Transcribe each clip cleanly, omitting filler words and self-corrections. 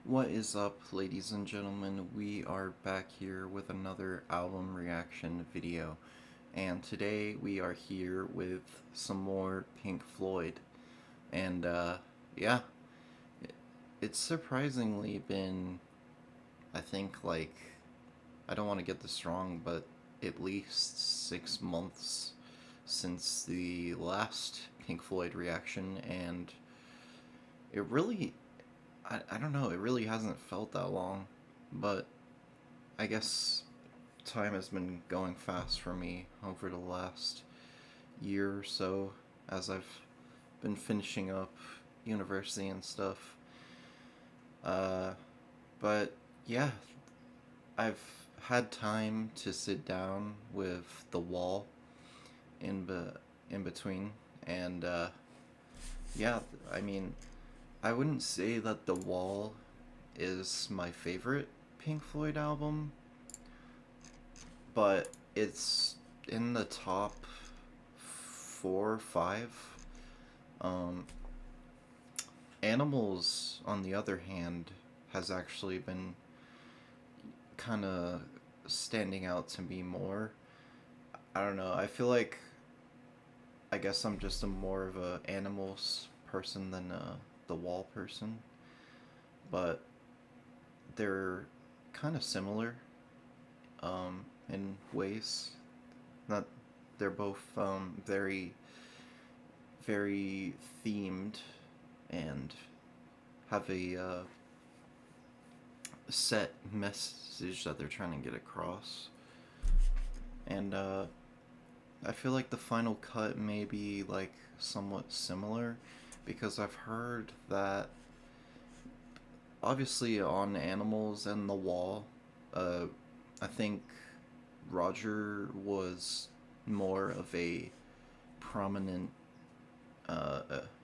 What is up, ladies and gentlemen? We are back here with another album reaction video, and today we are here with some more Pink Floyd. And yeah, it's surprisingly been, I think, like, I don't want to get this wrong, but at least 6 months since the last Pink Floyd reaction, and it really, I don't know, it really hasn't felt that long, but I guess time has been going fast for me over the last year or so as I've been finishing up university and stuff. Uh, but yeah, I've had time to sit down with The Wall in between, and yeah, I mean, I wouldn't say that The Wall is my favorite Pink Floyd album, but it's in the top 4 or 5. Um, Animals, on the other hand, has actually been kind of standing out to me more. I don't know. I feel like I guess I'm just a more of a Animals person than the Wall person, but they're kind of similar in ways. Not they're both very very themed and have a set message that they're trying to get across. And I feel like the final cut may be like somewhat similar because I've heard that obviously on Animals and The Wall, I think Roger was more of a prominent.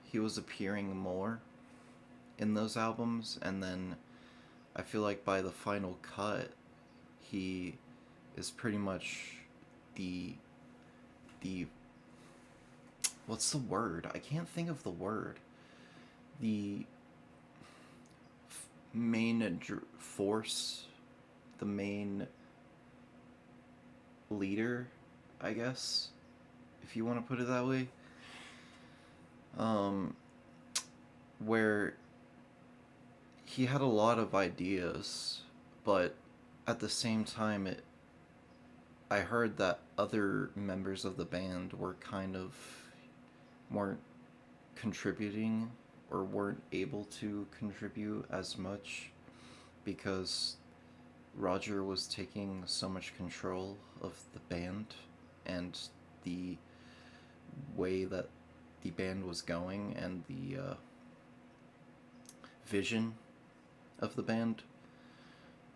He was appearing more in those albums, and then I feel like by the final cut, he is pretty much the what's the word? I can't think of the word. The main force, the main leader, I guess, if you want to put it that way. Um, where he had a lot of ideas, but at the same time, I heard that other members of the band were kind of weren't contributing or weren't able to contribute as much because Roger was taking so much control of the band and the way that the band was going and the vision of the band.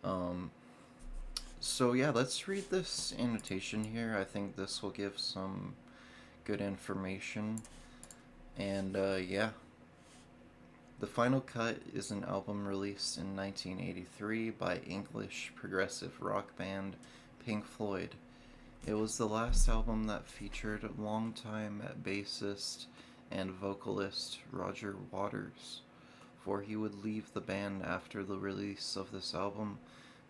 Um, so yeah, let's read this annotation here. I think this will give some good information. And yeah, The Final Cut is an album released in 1983 by English progressive rock band Pink Floyd. It was the last album that featured longtime bassist and vocalist Roger Waters, for he would leave the band after the release of this album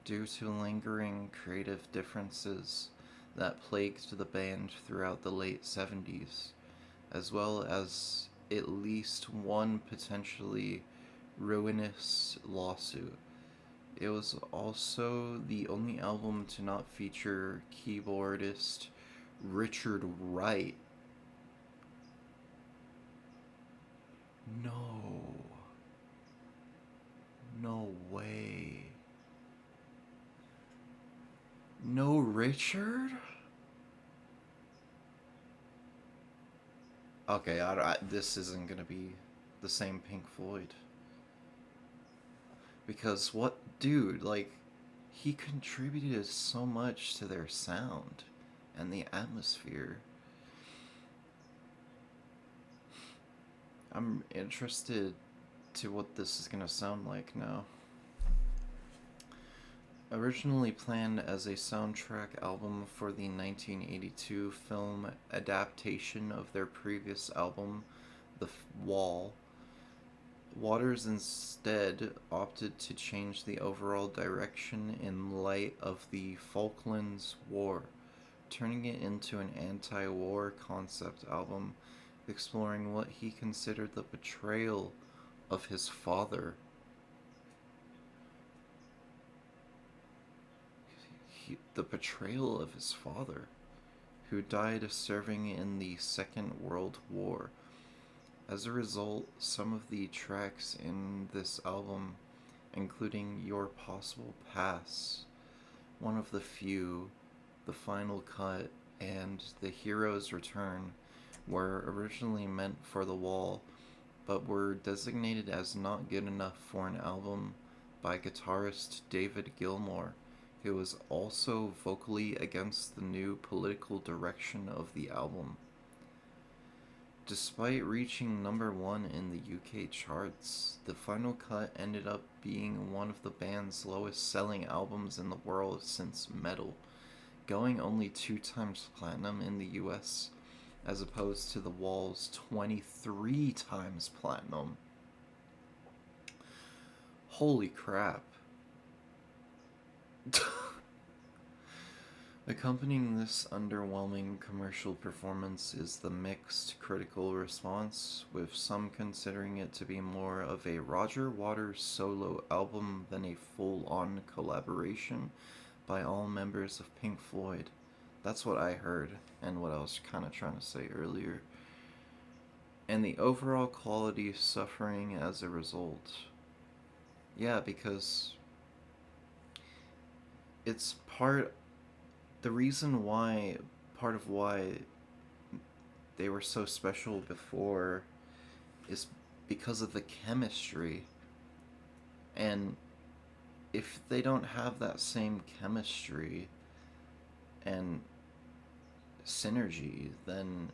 due to lingering creative differences that plagued the band throughout the late 70s, as well as at least one potentially ruinous lawsuit. It was also the only album to not feature keyboardist Richard Wright. No. No way. No Richard? Okay, this isn't gonna be the same Pink Floyd. Because what, dude, like, he contributed so much to their sound and the atmosphere. I'm interested to what this is gonna sound like now. Originally planned as a soundtrack album for the 1982 film adaptation of their previous album, The Wall, Waters instead opted to change the overall direction in light of the Falklands War, turning it into an anti-war concept album, exploring what he considered the betrayal of his father. The betrayal of his father, who died serving in the Second World War. As a result, some of the tracks in this album, including Your Possible Past, one of the few, The Final Cut, and The Hero's Return, were originally meant for the wall, but were designated as not good enough for an album by guitarist David Gilmour, who was also vocally against the new political direction of the album. Despite reaching #1 in the UK charts, The Final Cut ended up being one of the band's lowest selling albums in the world since Metal, going only 2 times platinum in the US, as opposed to The Wall's 23 times platinum. Holy crap. Accompanying this underwhelming commercial performance is the mixed critical response, with some considering it to be more of a Roger Waters solo album than a full-on collaboration by all members of Pink Floyd. That's what I heard, and what I was kind of trying to say earlier. And the overall quality suffering as a result. Yeah, because it's the reason why, part of why they were so special before is because of the chemistry. And if they don't have that same chemistry and synergy, then,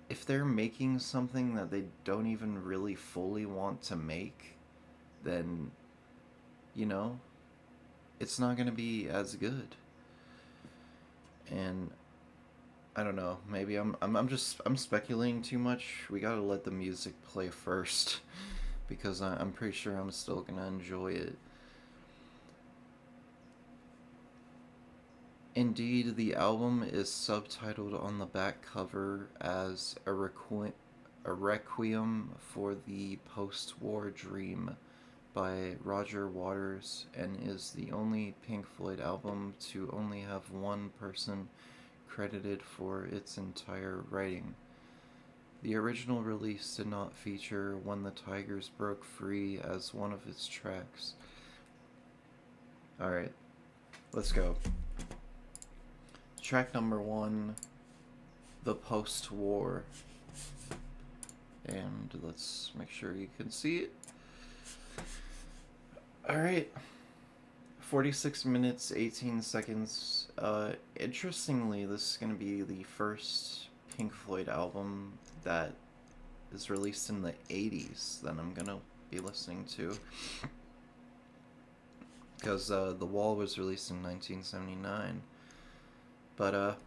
if they're making something that they don't even really fully want to make, then, it's not going to be as good. And I don't know, maybe I'm speculating too much. We got to let the music play first because I'm pretty sure I'm still going to enjoy it. Indeed, the album is subtitled on the back cover as a requiem for the post-war dream by Roger Waters, and is the only Pink Floyd album to only have one person credited for its entire writing. The original release did not feature When the Tigers Broke Free as one of its tracks. Alright, let's go. Track #1, The Post-War. And let's make sure you can see it. Alright, 46 minutes, 18 seconds. Interestingly, this is going to be the first Pink Floyd album that is released in the 80s that I'm going to be listening to. Because The Wall was released in 1979. But,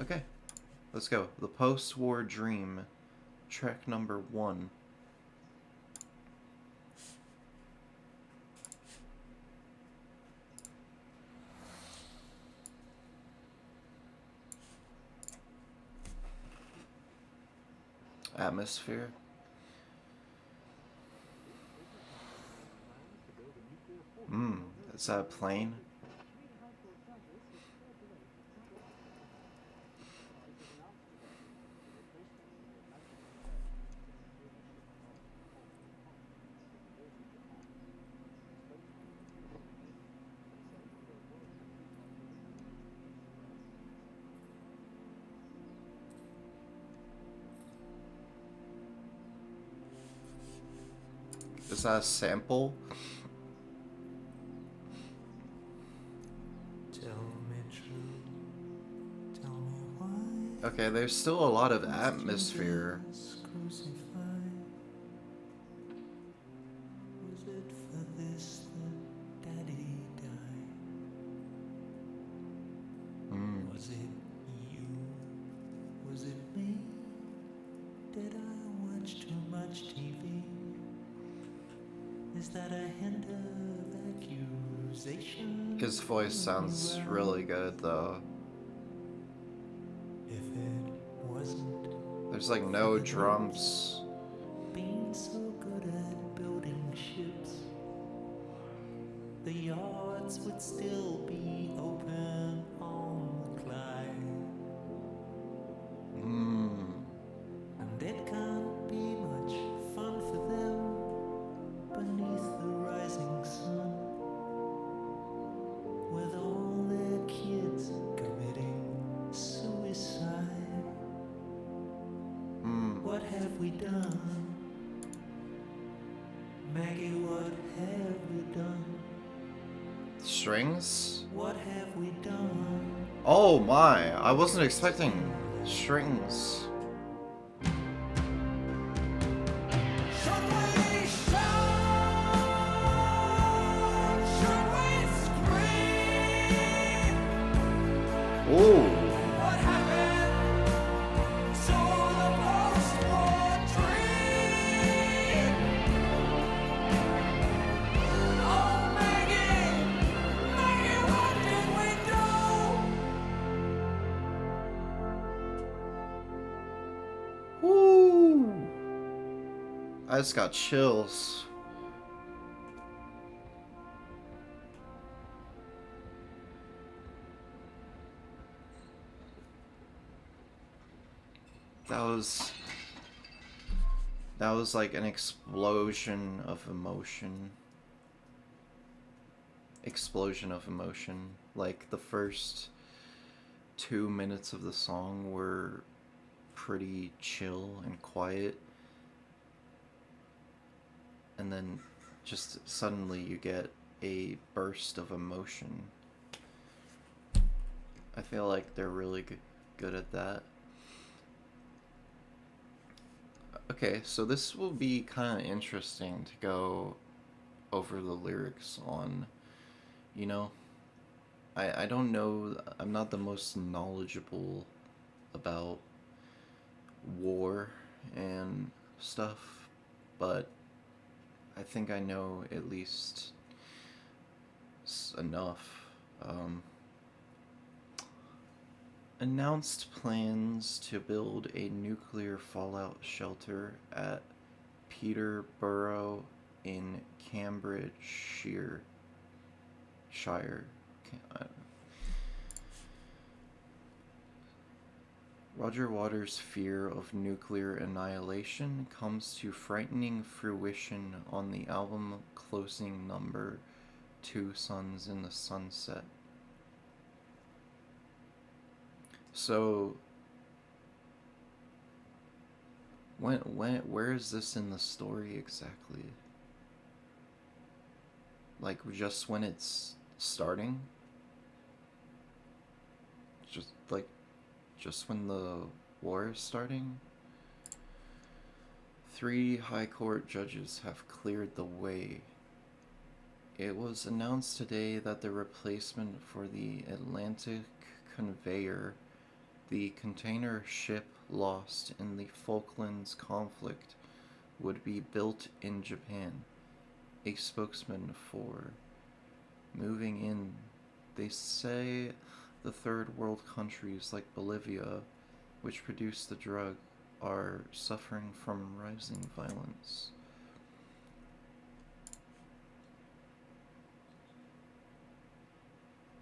okay, let's go. The Post-War Dream, track #1. Atmosphere. Is that a plane? Is that a sample? Okay, there's still a lot of atmosphere. Was it you? Was it me? Did I watch too much TV? Is that a hint of accusation? His voice sounds really good though. If it wasn't There's like no drums. being so good at building ships, the yards would still be open on the Clyde. And it can't be much fun for them beneath the rising sun, with all their kids committing suicide. What have we done? Maggie, what have we done? Strings? What have we done? Oh my, I wasn't expecting strings. Should we shout? Should we scream? Ooh. What happened to the post-war dream? Oh, Maggie, Maggie, what did we do? Woo. I just got chills. That was like an explosion of emotion. Explosion of emotion. Like the first 2 minutes of the song were pretty chill and quiet. And then just suddenly you get a burst of emotion. I feel like they're really good at that. Okay, so this will be kind of interesting to go over the lyrics on. You know, I don't know, I'm not the most knowledgeable about war and stuff, but I think I know at least enough. Announced plans to build a nuclear fallout shelter at Peterborough in Cambridgeshire. Roger Waters' fear of nuclear annihilation comes to frightening fruition on the album closing number, Two Suns in the Sunset. So, where is this in the story exactly? Like, just when it's starting? Just when the war is starting? 3 High Court judges have cleared the way. It was announced today that the replacement for the Atlantic conveyor, the container ship lost in the Falklands conflict, would be built in Japan. A spokesman for Moving In, they say the third world countries like Bolivia, which produce the drug, are suffering from rising violence.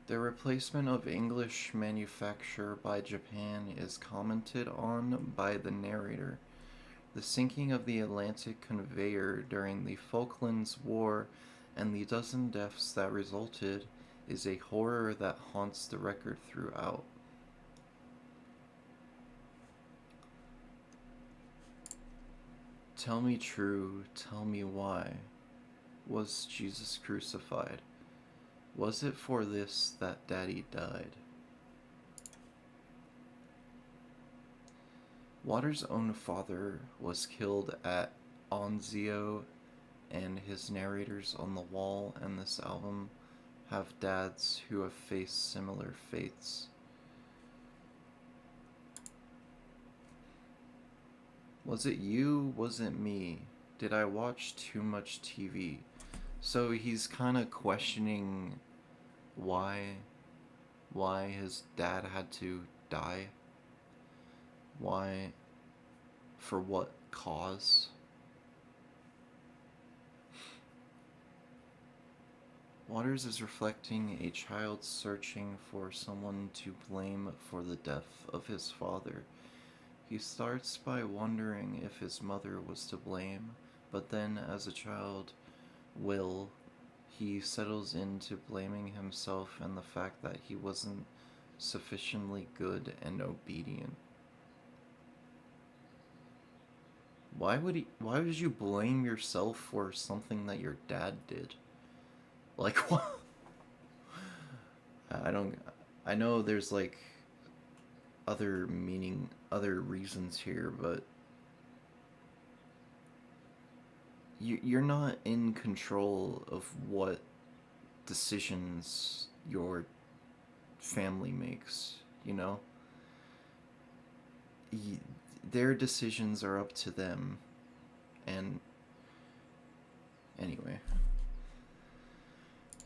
The replacement of English manufacture by Japan is commented on by the narrator. The sinking of the Atlantic conveyor during the Falklands War and the dozen deaths that resulted is a horror that haunts the record throughout. Tell me true, tell me why. Was Jesus crucified? Was it for this that Daddy died? Waters' own father was killed at Onzio, and his narrators on the wall and this album have dads who have faced similar fates. Was it you? Was it me? Did I watch too much TV? So he's kind of questioning why why his dad had to die. Why, for what cause? Waters is reflecting a child searching for someone to blame for the death of his father. He starts by wondering if his mother was to blame, but then, as a child will, he settles into blaming himself and the fact that he wasn't sufficiently good and obedient. Why would you blame yourself for something that your dad did? Like what? I don't I know there's like other reasons here, but you're not in control of what decisions your family makes, you know? Y- their decisions are up to them. And anyway,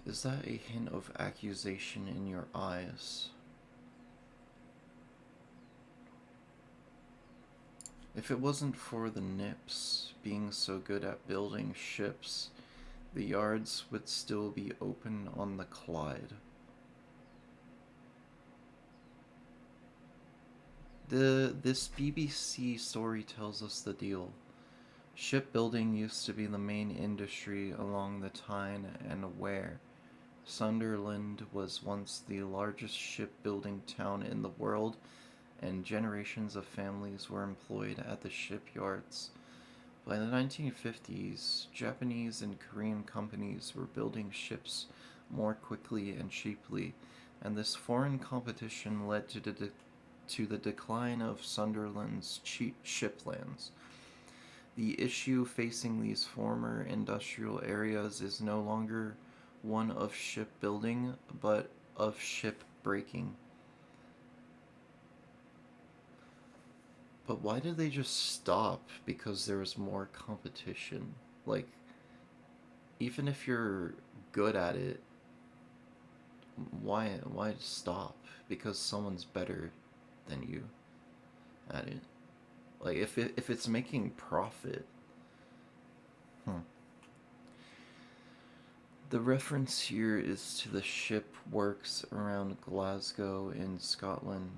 is that a hint of accusation in your eyes? If it wasn't for the Nips being so good at building ships, the yards would still be open on the Clyde. This BBC story tells us the deal. Shipbuilding used to be the main industry along the Tyne and Wear. Sunderland was once the largest shipbuilding town in the world, and generations of families were employed at the shipyards. By the 1950s, Japanese and Korean companies were building ships more quickly and cheaply, and this foreign competition led to the decline of Sunderland's cheap shiplands. The issue facing these former industrial areas is no longer one of shipbuilding, but of ship breaking. But why did they just stop? Because there was more competition. Like, even if you're good at it, why stop? Because someone's better than you at it. Like if it's making profit. Hmm. The reference here is to the ship works around Glasgow in Scotland,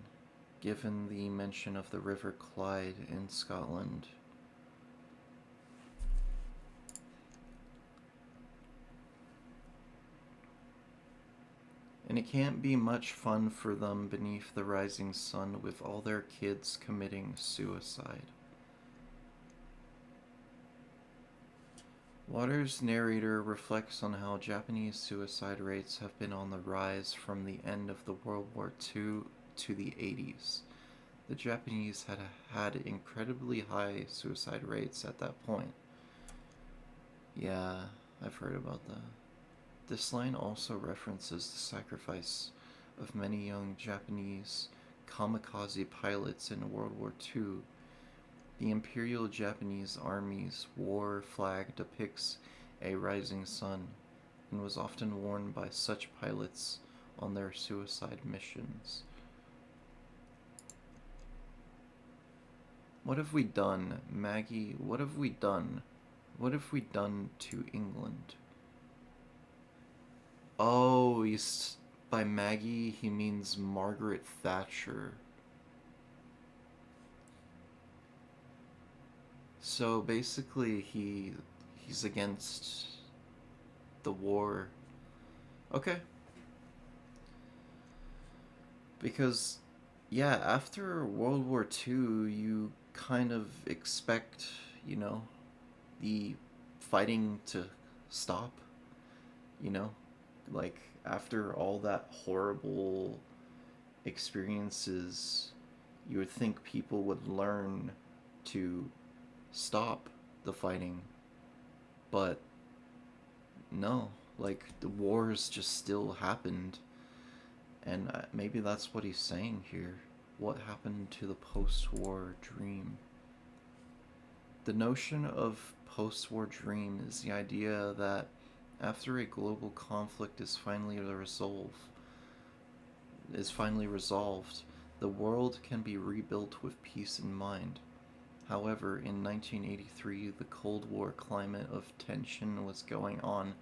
given the mention of the River Clyde in Scotland. And it can't be much fun for them beneath the rising sun with all their kids committing suicide. Waters' narrator reflects on how Japanese suicide rates have been on the rise from the end of the World War II to the 80s. The Japanese had incredibly high suicide rates at that point. Yeah, I've heard about that. This line also references the sacrifice of many young Japanese kamikaze pilots in World War II. The Imperial Japanese Army's war flag depicts a rising sun and was often worn by such pilots on their suicide missions. What have we done, Maggie? What have we done? What have we done to England? Oh, by Maggie, he means Margaret Thatcher. So basically, he's against the war. Okay. Because, yeah, after World War II, you kind of expect, you know, the fighting to stop, you know? Like, after all that horrible experiences, you would think people would learn to stop the fighting. But no, like, the wars just still happened. And maybe that's what he's saying here. What happened to the post-war dream? The notion of post-war dream is the idea that After a global conflict is finally resolved, the world can be rebuilt with peace in mind. However, in 1983, the Cold War climate of tension was going on,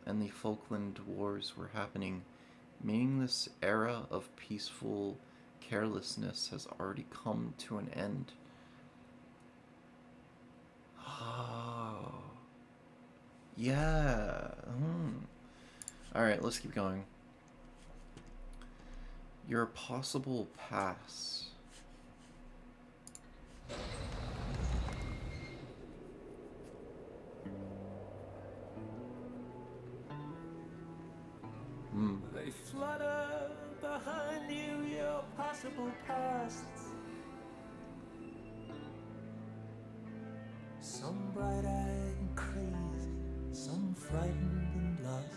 and the Falkland Wars were happening, meaning this era of peaceful carelessness has already come to an end. Oh. Yeah. Alright, let's keep going. Your possible pass. They flutter behind you, your possible pasts. Some bright-eyed and crazy, some frightened and lost.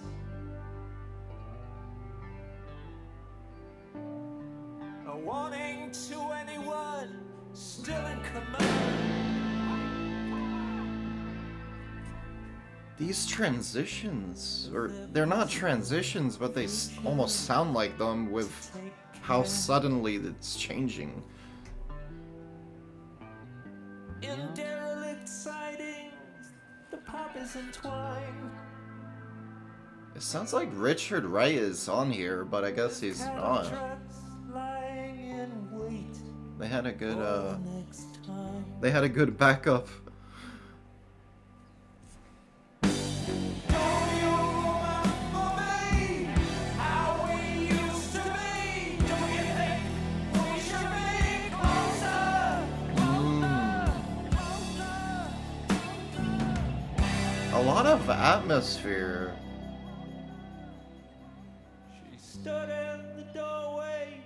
A warning to anyone still in command. These transitions, or they're not transitions, but they almost sound like them with how suddenly it's changing. In derelict sidings, the poppies entwine. It sounds like Richard Wright is on here, but I guess he's not. They had a good backup. A lot of atmosphere. She stood in the doorway,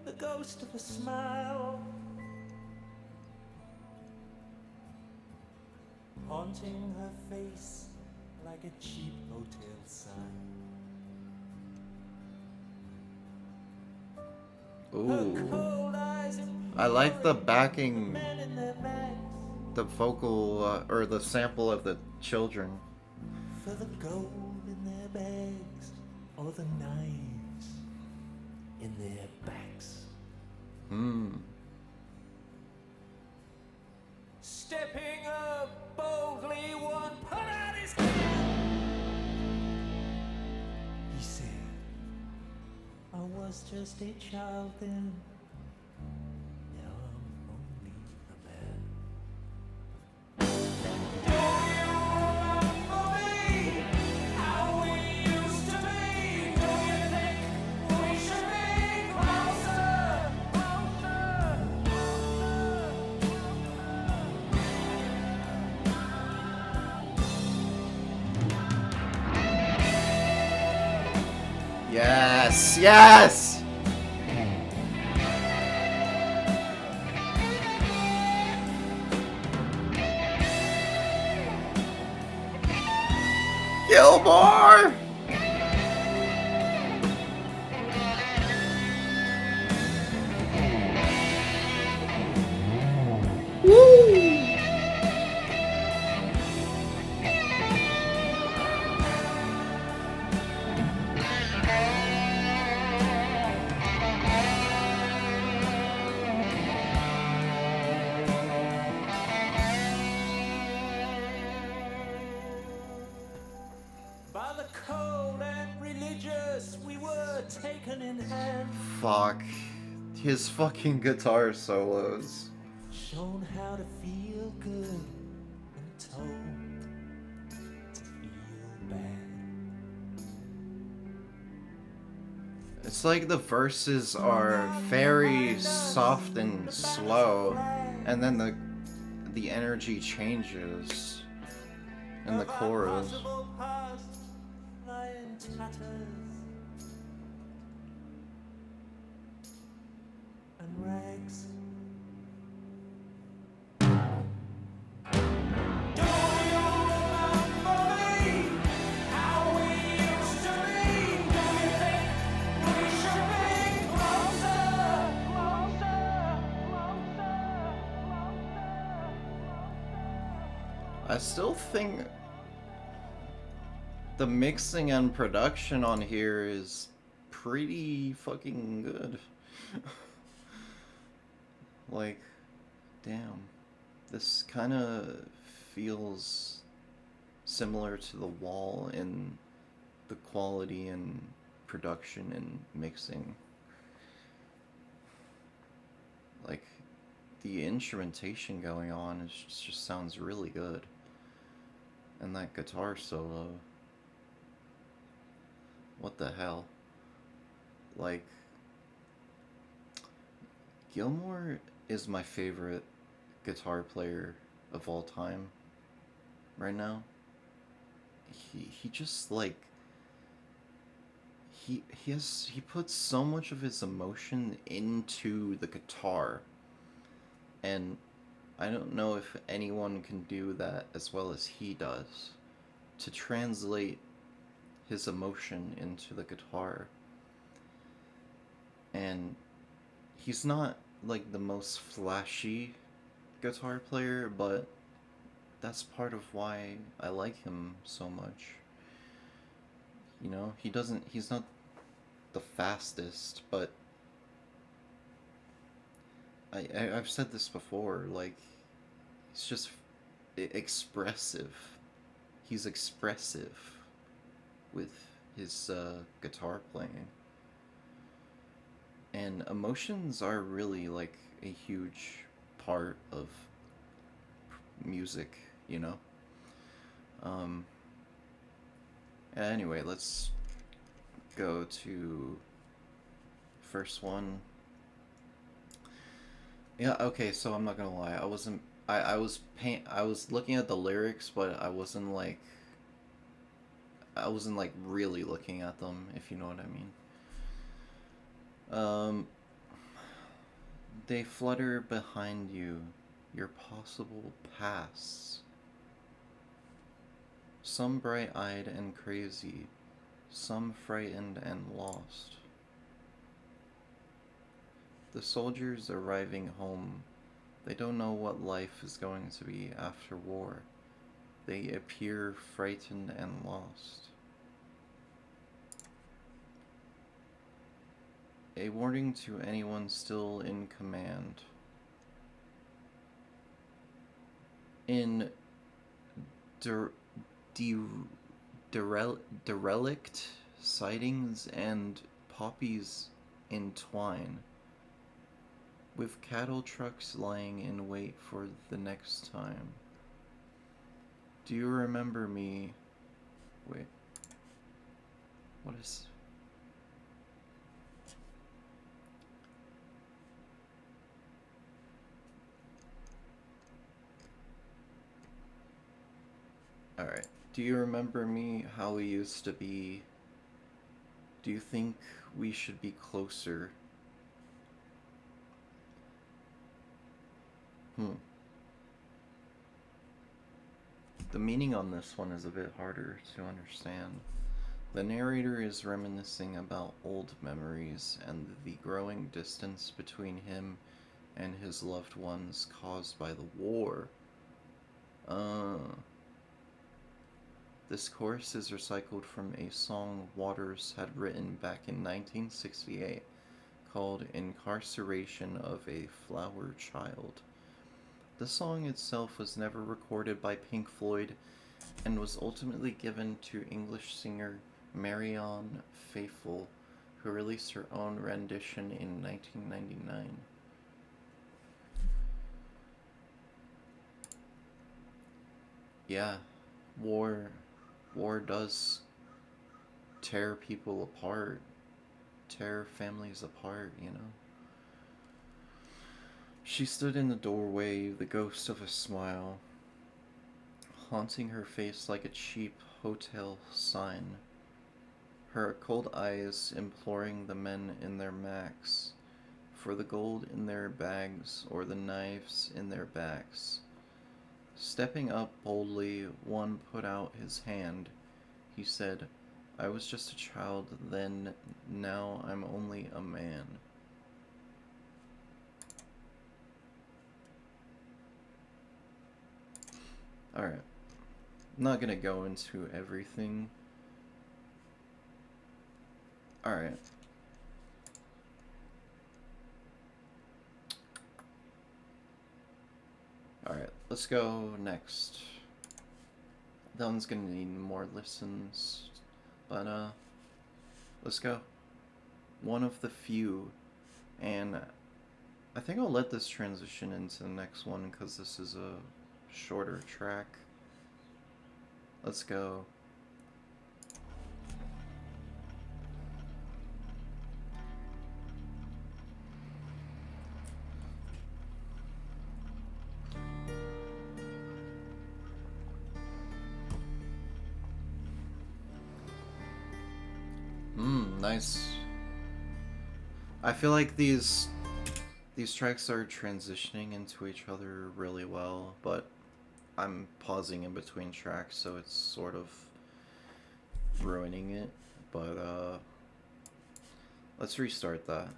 the ghost of a smile, haunting her face like a cheap hotel sign. Ooh. I like the backing, the vocal, or the sample of the children. For the gold in their bags, or the knives in their backs. Stepping up boldly, one put out his hand. He said, I was just a child then. Now I'm only a man. Do you remember me? How we used to be? Do you think we should be closer? Yes, yes! Gilmour! Woo! By the cold and religious, we were taken in hand. Fuck. His fucking guitar solos. Shown how to feel good and told to feel bad. It's like the verses are very soft and slow, and then the energy changes in the chorus. And rags. Do you remember me? How we used to be? Do you think we should be closer? I still think The mixing and production on here is pretty fucking good. Like, damn. This kind of feels similar to The Wall in the quality and production and mixing. Like, the instrumentation going on just sounds really good. And that guitar solo. What the hell? Like, Gilmour is my favorite guitar player of all time right now. He just like he puts so much of his emotion into the guitar, and I don't know if anyone can do that as well as he does, to translate his emotion into the guitar. And he's not like the most flashy guitar player, but that's part of why I like him so much. You know, he's not the fastest, but I've said this before, like, he's just expressive. He's expressive with his guitar playing. And emotions are really like a huge part of music, you know? Anyway, let's go to first one. Yeah, okay, so I'm not gonna lie, I was looking at the lyrics, but I wasn't like really looking at them, if you know what I mean. They flutter behind you, your possible pasts. Some bright-eyed and crazy, some frightened and lost. The soldiers arriving home, they don't know what life is going to be after war. They appear frightened and lost. A warning to anyone still in command. In derelict sightings and poppies entwine, with cattle trucks lying in wait for the next time. Do you remember me? Wait. What is... Alright. Do you remember me, how we used to be? Do you think we should be closer? The meaning on this one is a bit harder to understand. The narrator is reminiscing about old memories and the growing distance between him and his loved ones caused by the war. This chorus is recycled from a song Waters had written back in 1968 called Incarceration of a Flower Child. The song itself was never recorded by Pink Floyd and was ultimately given to English singer Marianne Faithfull, who released her own rendition in 1999. Yeah, war does tear people apart, tear families apart, you know? She stood in the doorway, the ghost of a smile, haunting her face like a cheap hotel sign. Her cold eyes imploring the men in their Macs for the gold in their bags or the knives in their backs. Stepping up boldly, one put out his hand. He said, "I was just a child then, now I'm only a man." Alright. I'm not gonna go into everything Alright. Alright, let's go next. That one's gonna need more listens, but let's go. One of the few, and I think I'll let this transition into the next one because this is a shorter track. Let's go. Nice. I feel like these tracks are transitioning into each other really well, but I'm pausing in between tracks, so it's sort of ruining it. But let's restart that.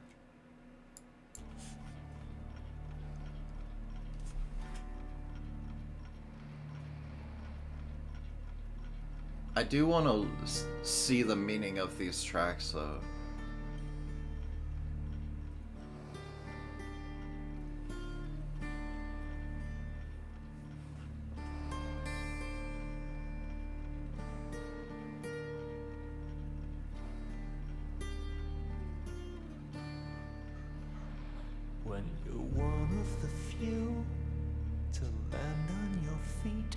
I do want to see the meaning of these tracks, though. When you're one of the few to land on your feet,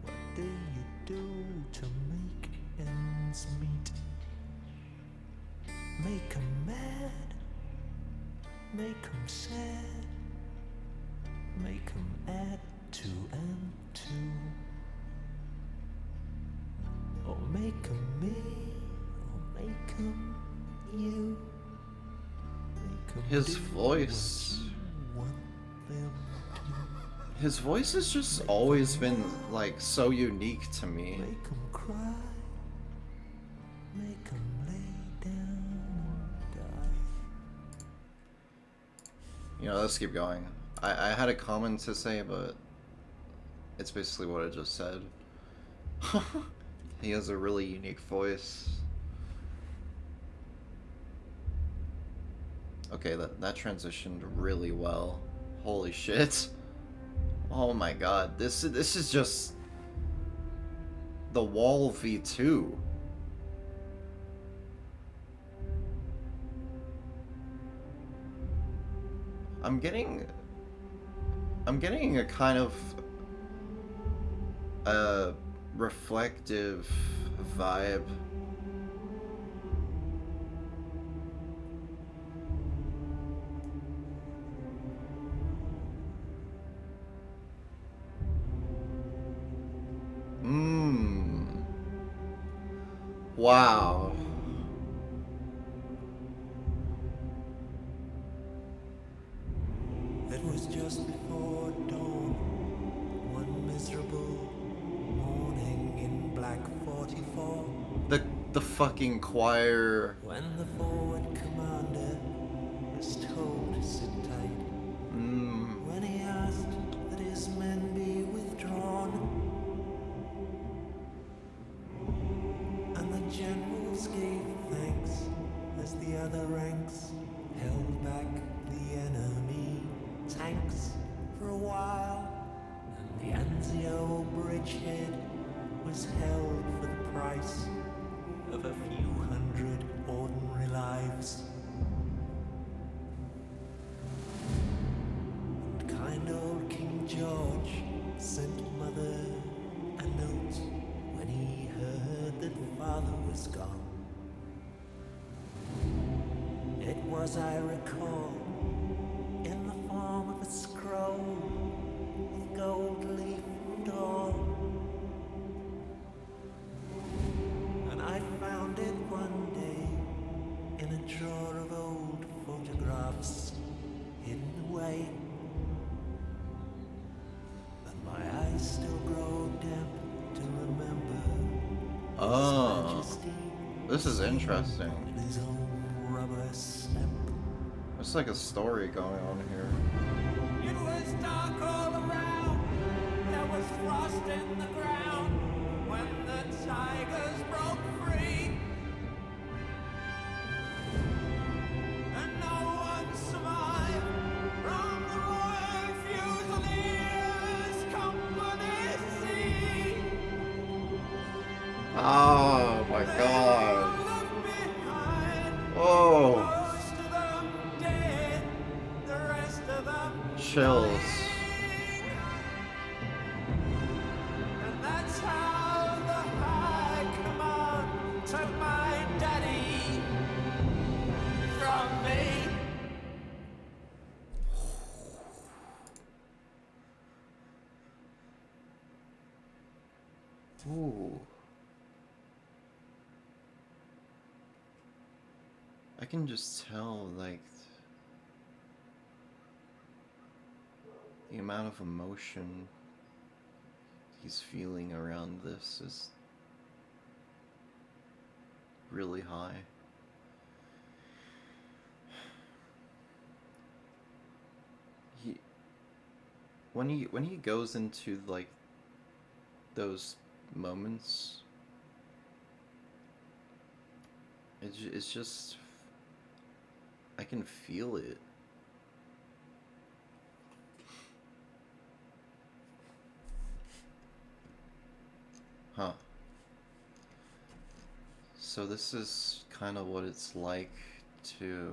what do you do to make ends meet? Make 'em mad, make 'em sad, make 'em add 2 and 2, or make 'em me, or make 'em you. His voice. His voice has just always been, like, so unique to me. Make 'em cry, make 'em lay down and die. You know, let's keep going. I had a comment to say, but it's basically what I just said. He has a really unique voice. Okay, that transitioned really well. Holy shit. Oh my god. This is just the Wall V2. I'm getting a kind of reflective vibe. Wow. It was just before dawn, one miserable morning in Black 44, The fucking choir. when the forward commander was told to sit tight. When he asked that his men be withdrawn, and the generals gave thanks as the other ranks held back the enemy tanks for a while, and the Anzio bridgehead was held for the price of a few hundred ordinary lives. And kind old King George sent Mother a note when he heard that Father was gone. It was, I recall, in the form of a scroll with gold leaf and all. And I found it one day in a drawer of old photographs hidden away. And my eyes still grow damp to remember Oh, His Majesty this is interesting. in his own rubber stamp. There's like a story going on here. It was dark all around, there was frost in the ground, when the tigers broke free. Oh my god. Oh. Chills. And that's how the high command took my daddy from me. Ooh. I can just tell, like, the amount of emotion he's feeling around this is really high. He when he goes into like those moments, it's just I can feel it. Huh. So this is kind of what it's like to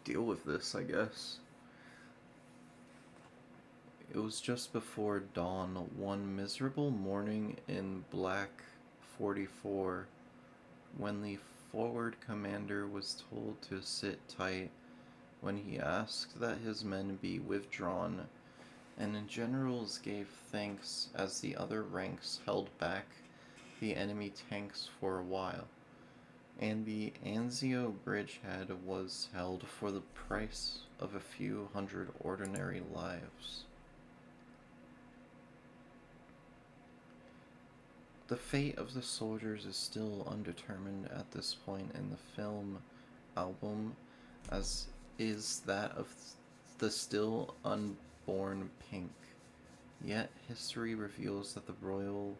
deal with this, I guess. It was just before dawn, one miserable morning in Black 44, when the forward commander was told to sit tight when he asked that his men be withdrawn, and the generals gave thanks as the other ranks held back the enemy tanks for a while, and the Anzio bridgehead was held for the price of a few hundred ordinary lives. The fate of the soldiers is still undetermined at this point in the film album, as is that of the still unborn Pink. Yet history reveals that the Royal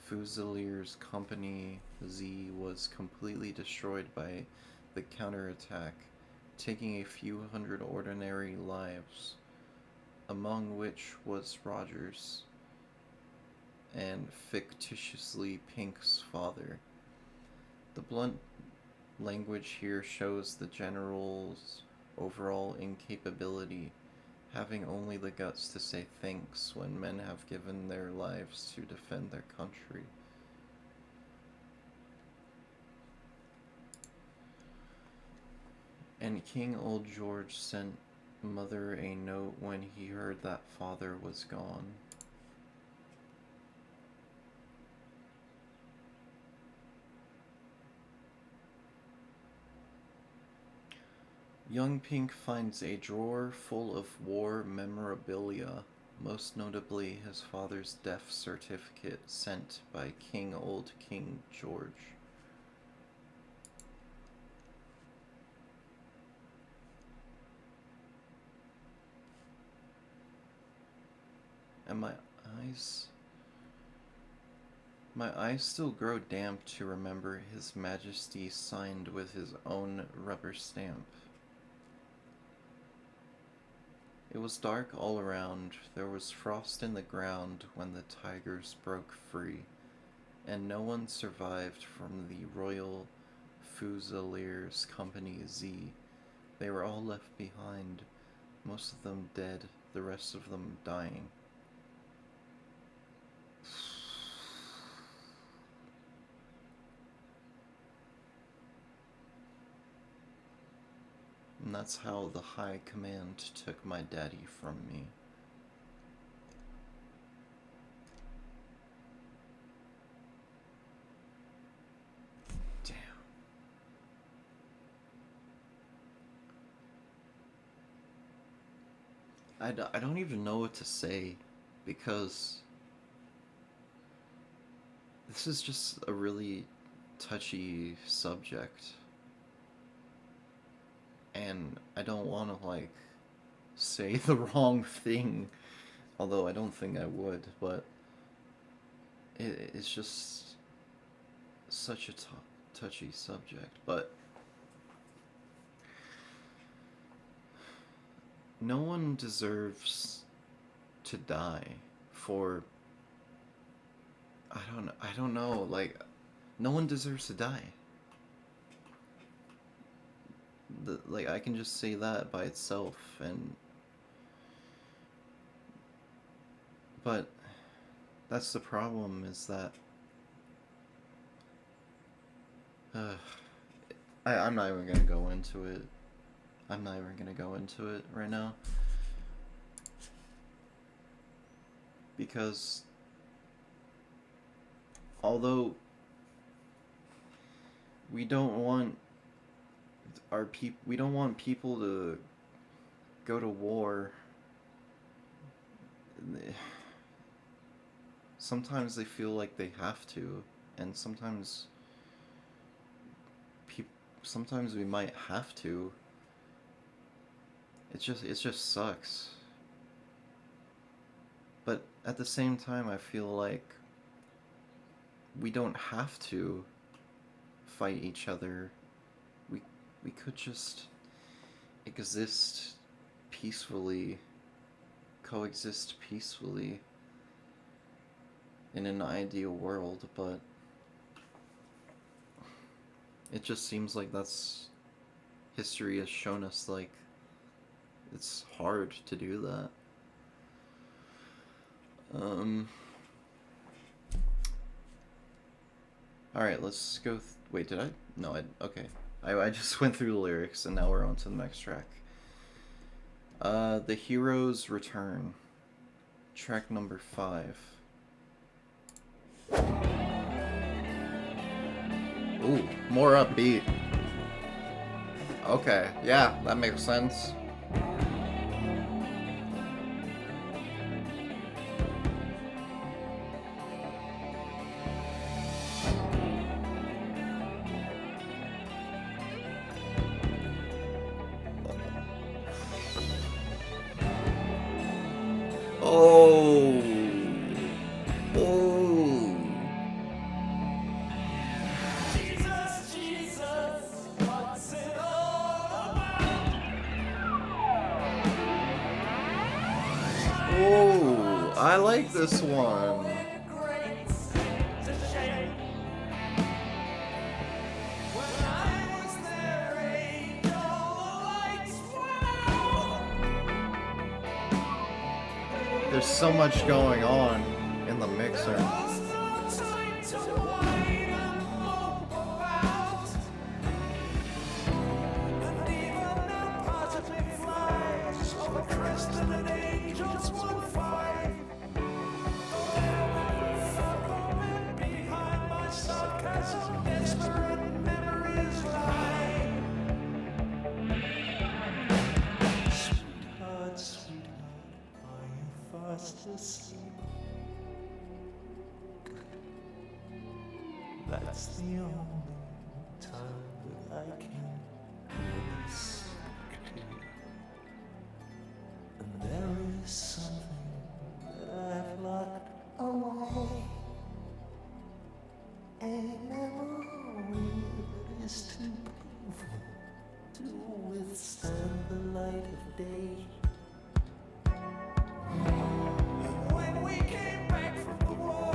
Fusiliers Company Z was completely destroyed by the counterattack, taking a few hundred ordinary lives, among which was Rogers and fictitiously Pink's father. The blunt language here shows the general's overall incapability, having only the guts to say thanks when men have given their lives to defend their country. And King Old George sent mother a note when he heard that father was gone. Young Pink finds a drawer full of war memorabilia, most notably his father's death certificate sent by Old King George. And my eyes still grow damp to remember His Majesty signed with his own rubber stamp. It was dark all around, there was frost in the ground when the tigers broke free, and no one survived from the Royal Fusiliers Company Z. They were all left behind, most of them dead, the rest of them dying. And that's how the High Command took my daddy from me. Damn. I don't even know what to say, because this is just a really touchy subject. And I don't want to, like, say the wrong thing, although I don't think I would, but it's just such a touchy subject. But no one deserves to die for, I don't know, like, no one deserves to die. Like, I can just say that by itself, but that's the problem, is that I'm not even gonna go into it. I'm not even gonna go into it right now, because although we don't want we don't want people to go to war, sometimes they feel like they have to, and sometimes sometimes we might have to. It just sucks. But at the same time, I feel like we don't have to fight each other. We could just exist peacefully, coexist peacefully in an ideal world, but it just seems like history has shown us, like, it's hard to do that. Alright, let's go. Wait, did I? No, okay. I just went through the lyrics, and now we're on to the next track. The Hero's Return. Track number 5. Ooh, more upbeat. Okay, yeah, that makes sense. Oh. Oh. Jesus, Jesus, what's it all about? Oh, I like this one. There's so much going on in the mixer. That's the only time that I can really speak to you. And there is something that I've locked away. A memory that is too painful to withstand the light of day. When we came back from the war,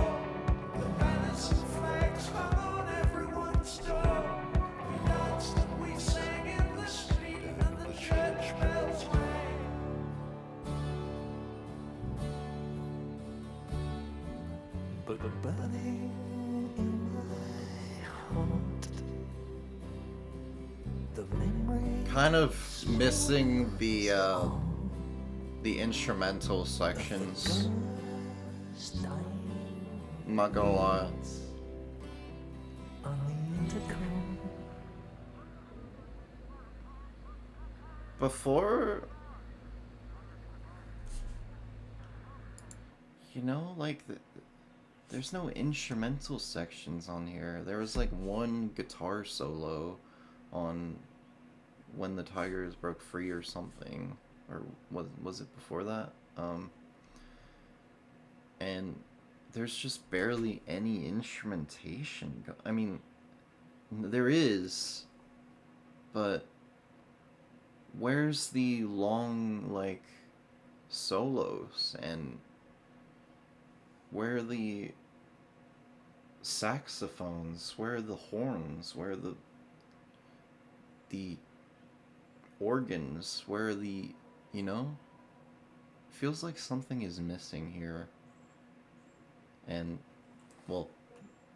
the banners and flags hung on everyone's door. We danced and we sang in the street, and the church bells rang. But burning in my heart, the memory Kind of missing the instrumental sections. I'm not gonna lie. on the intercom. Before, like, there's no instrumental sections on here. There was like one guitar solo on When the Tigers Broke Free or something, or was it before that? And there's just barely any instrumentation. I mean, there is, but where's the long, like, solos, and where are the saxophones, where are the horns, where are the organs, where are the, you know? Feels like something is missing here. And, well,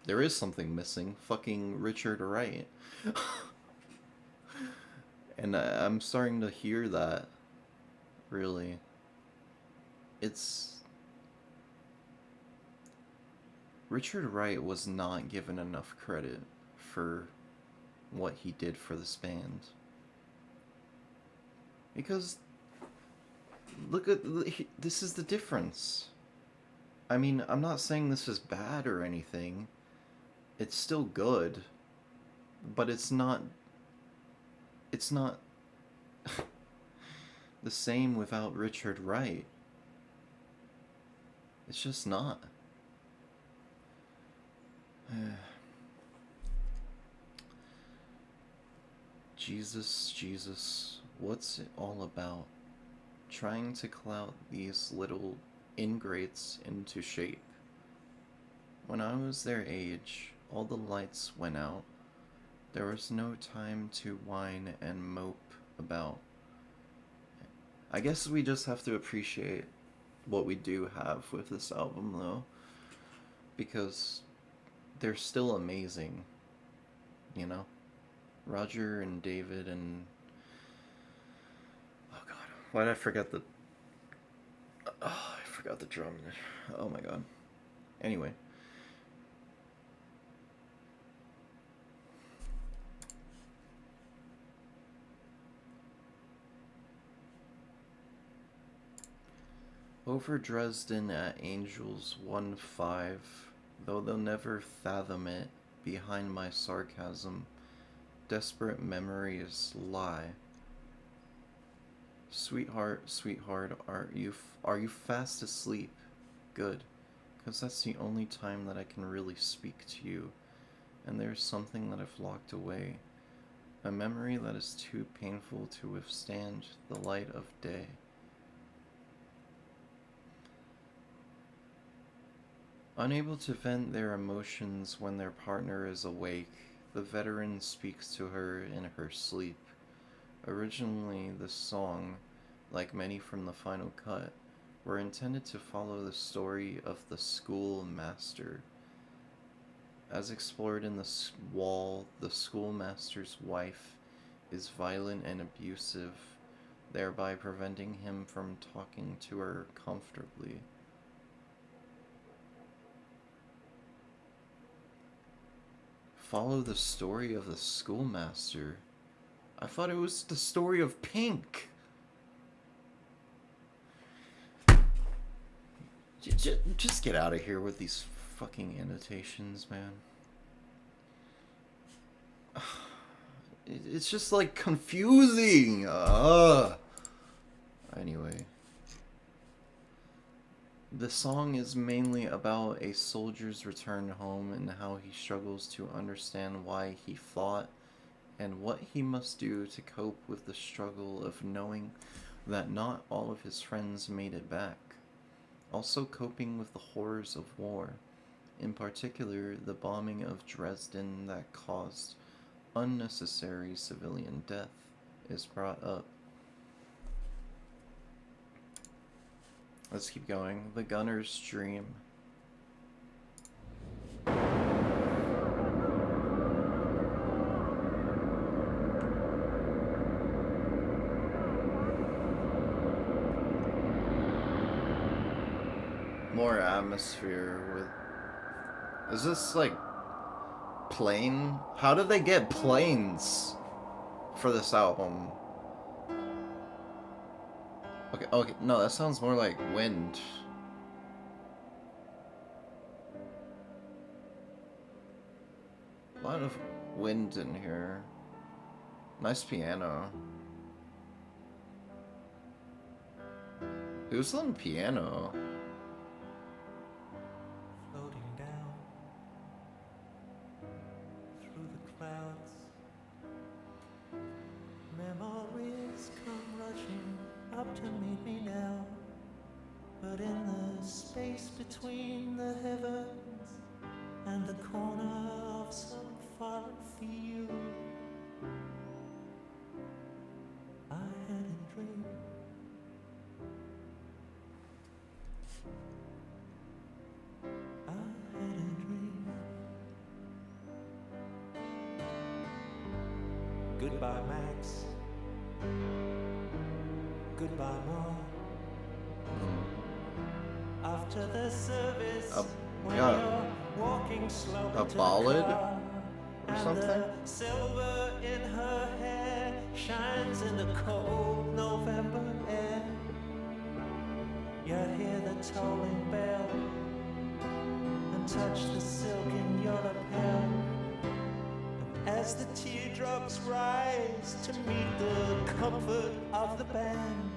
there is something missing. Fucking Richard Wright. And I'm starting to hear that, really. Richard Wright was not given enough credit for what he did for this band. Because, look at, this is the difference. I mean, I'm not saying this is bad or anything. It's still good. But it's not the same without Richard Wright. It's just not. Jesus, what's it all about? Trying to clout these little ingrates into shape. When I was their age, all the lights went out. There was no time to whine and mope about. I guess we just have to appreciate what we do have with this album, though, because they're still amazing, you know? Roger and David and... Oh god, why did I forget the... Oh, I forgot the drum. Oh my god. Anyway. Over Dresden at Angels 1-5, though they'll never fathom it, behind my sarcasm, desperate memories lie. Sweetheart, sweetheart, are you fast asleep? Good, 'cause that's the only time that I can really speak to you, and there's something that I've locked away, a memory that is too painful to withstand the light of day. Unable to vent their emotions when their partner is awake, the veteran speaks to her in her sleep. Originally, this song, like many from the final cut, were intended to follow the story of the schoolmaster. As explored in the wall, the schoolmaster's wife is violent and abusive, thereby preventing him from talking to her comfortably. Follow the story of the schoolmaster. I thought it was the story of Pink. Just get out of here with these fucking annotations, man. It's just like confusing. Anyway. The song is mainly about a soldier's return home and how he struggles to understand why he fought and what he must do to cope with the struggle of knowing that not all of his friends made it back. Also coping with the horrors of war, in particular the bombing of Dresden that caused unnecessary civilian death, is brought up. Let's keep going. The Gunner's Dream. More atmosphere with... Is this like plane? How did they get planes for this album? Okay, no, that sounds more like wind. A lot of wind in here. Nice piano. Who's on piano? Floating down through the clouds, memories come rushing up to meet me now. in the space between the heavens and the corner of some far field, I had a dream. I had a dream. Goodbye, Max. Goodbye, Mom. After the service, when yeah. you're walking slowly A to ballad the car, or and something? the silver in her hair shines in the cold November air. You hear the tolling bell and touch the silk in your lapel. And as the teardrops rise to meet the comfort of the band,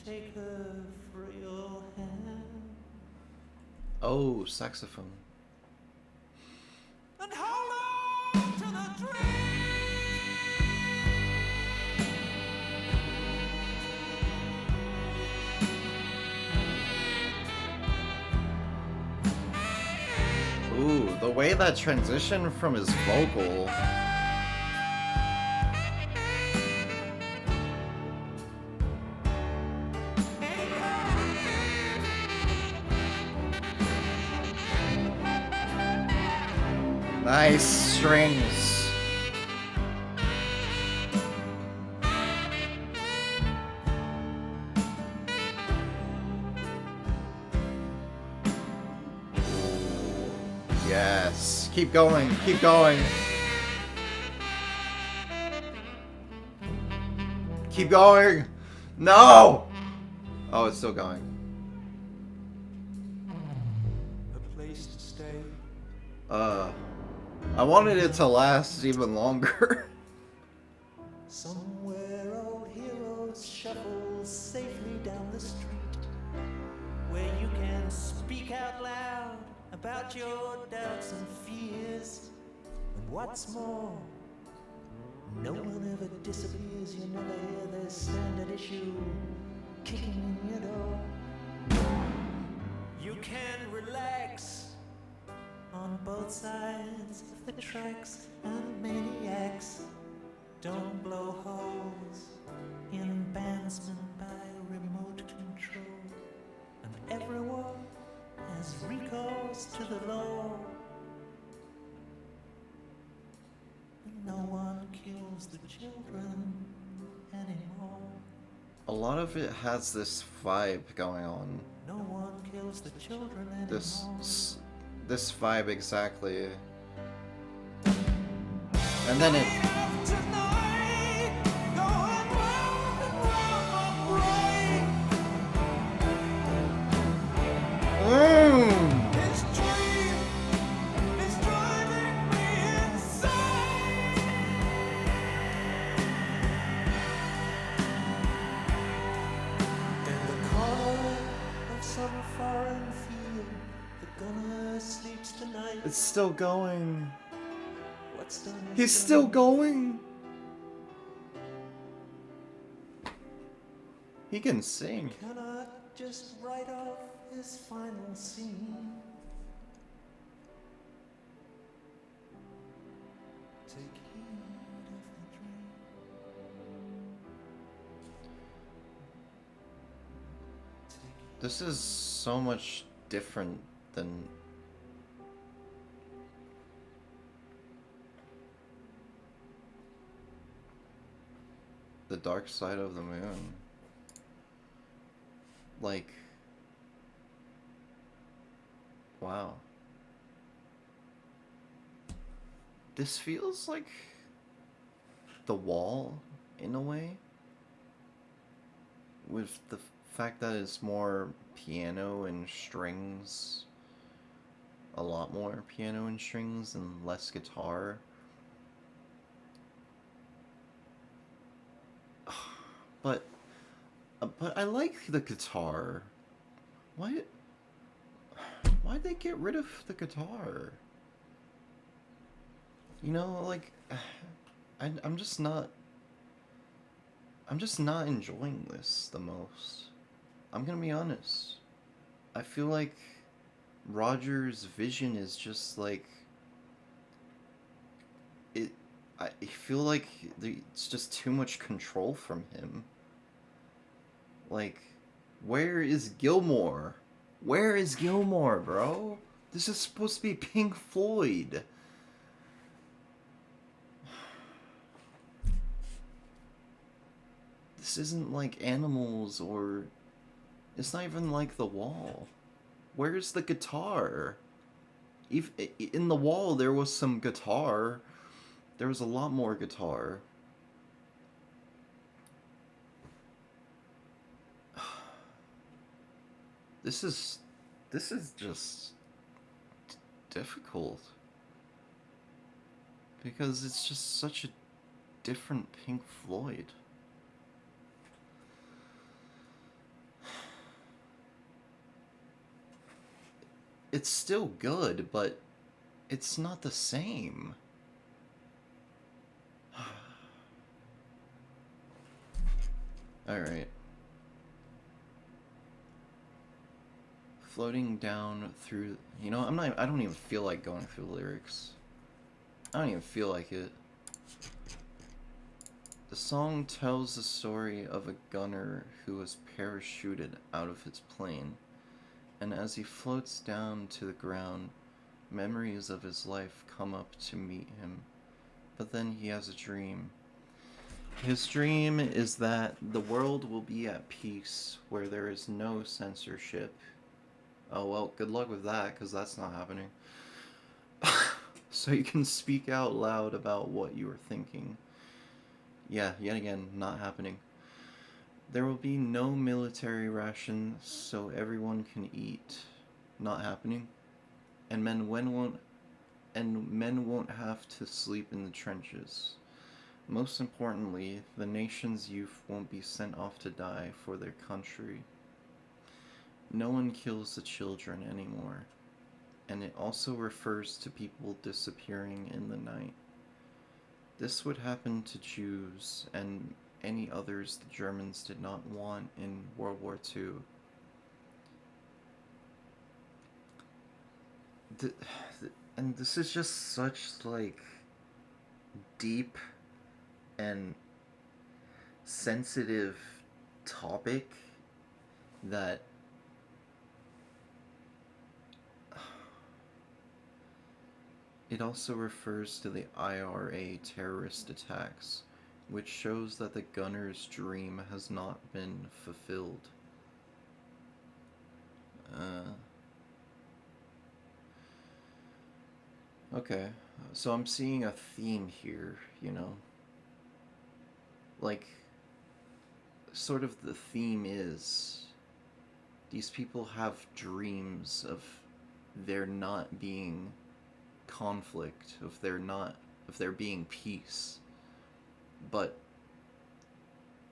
take her frail hand Oh, saxophone. and hold on to the dream. Ooh, the way that transition from his vocal. Nice strings. Yes. Keep going. Keep going. Keep going. No. Oh, it's still going. A place to stay. I wanted it to last even longer. Somewhere old heroes shuffle safely down the street, where you can speak out loud about your doubts and fears. And what's more, no one ever disappears. You never hear their standard issue kicking in your door. You can relax on both sides of the tracks, and maniacs don't blow holes in bandsmen by remote control. And everyone has recourse to the law. And no one kills the children anymore. A lot of it has this vibe going on. No one kills the children anymore. This vibe exactly. And then it. It's still going. He's still going. He can sing. Cannot just write off his final scene. Take heed of the dream. This is so much different than The Dark Side of the Moon. Like, wow. This feels like The Wall in a way, with the fact that it's more piano and strings, a lot more piano and strings and less guitar. But I like the guitar. Why'd they get rid of the guitar? You know, like, I'm just not. I'm just not enjoying this the most. I'm gonna be honest. I feel like Roger's vision is just like it. I feel like it's just too much control from him. Like, where is Gilmour? Where is Gilmour, bro? This is supposed to be Pink Floyd. This isn't like Animals or... It's not even like The Wall. Where's the guitar? In The Wall, there was some guitar. There was a lot more guitar. This is just difficult. Because it's just such a different Pink Floyd. It's still good, but it's not the same. Alright. Floating down through... You know, I don't even feel like going through the lyrics. I don't even feel like it. The song tells the story of a gunner who was parachuted out of his plane, and as he floats down to the ground, memories of his life come up to meet him. But then he has a dream. His dream is that the world will be at peace, where there is no censorship. Oh well, good luck with that, because that's not happening. So you can speak out loud about what you are thinking. Yeah, yet again, not happening. There will be no military rations, so everyone can eat. Not happening. And men won't have to sleep in the trenches. Most importantly, the nation's youth won't be sent off to die for their country. No one kills the children anymore. And it also refers to people disappearing in the night. This would happen to Jews and any others the Germans did not want in World War II. And this is just such, like, deep and sensitive topic that it also refers to the IRA terrorist attacks, which shows that the gunner's dream has not been fulfilled. Okay, so I'm seeing a theme here, you know? Like, sort of the theme is, these people have dreams of there not being conflict, of there being peace. But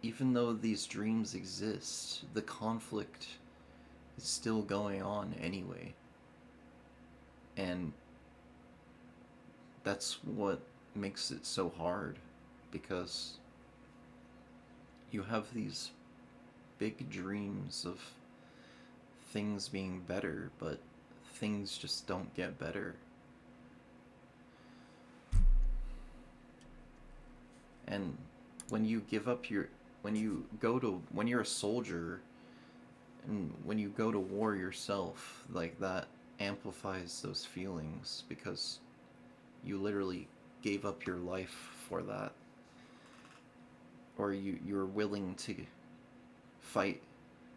even though these dreams exist, the conflict is still going on anyway. And that's what makes it so hard, because you have these big dreams of things being better, but things just don't get better. And when you give up when you're a soldier, and when you go to war yourself, like, that amplifies those feelings, because you literally gave up your life for that. Or you're willing to fight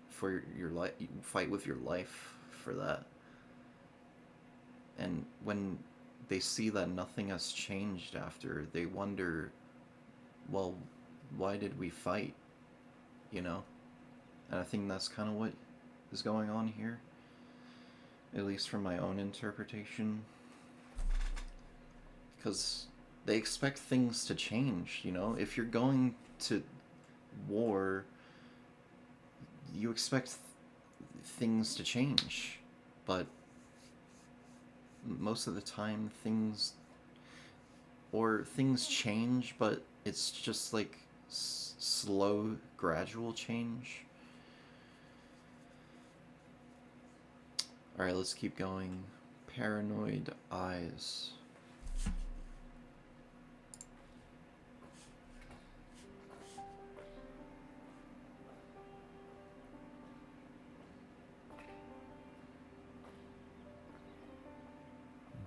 for your life, fight with your life for that. And when they see that nothing has changed after, they wonder, well, why did we fight? You know? And I think that's kind of what is going on here, at least from my own interpretation. Because they expect things to change, you know? If you're going to war, you expect things to change. But most of the time, things... or things change, but it's just like slow, gradual change. Alright, let's keep going. Paranoid Eyes.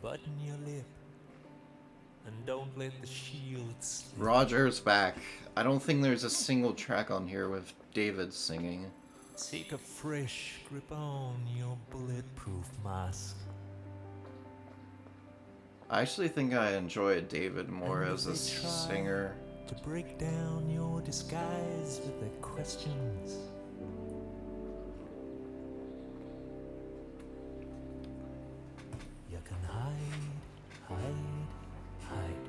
Button your lip and don't let the shield slip. Roger's back. I don't think there's a single track on here with David singing. Take a fresh grip on your bulletproof mask. I actually think I enjoy David more And as a they try singer. to break down your disguise with their questions. You can hide, hide.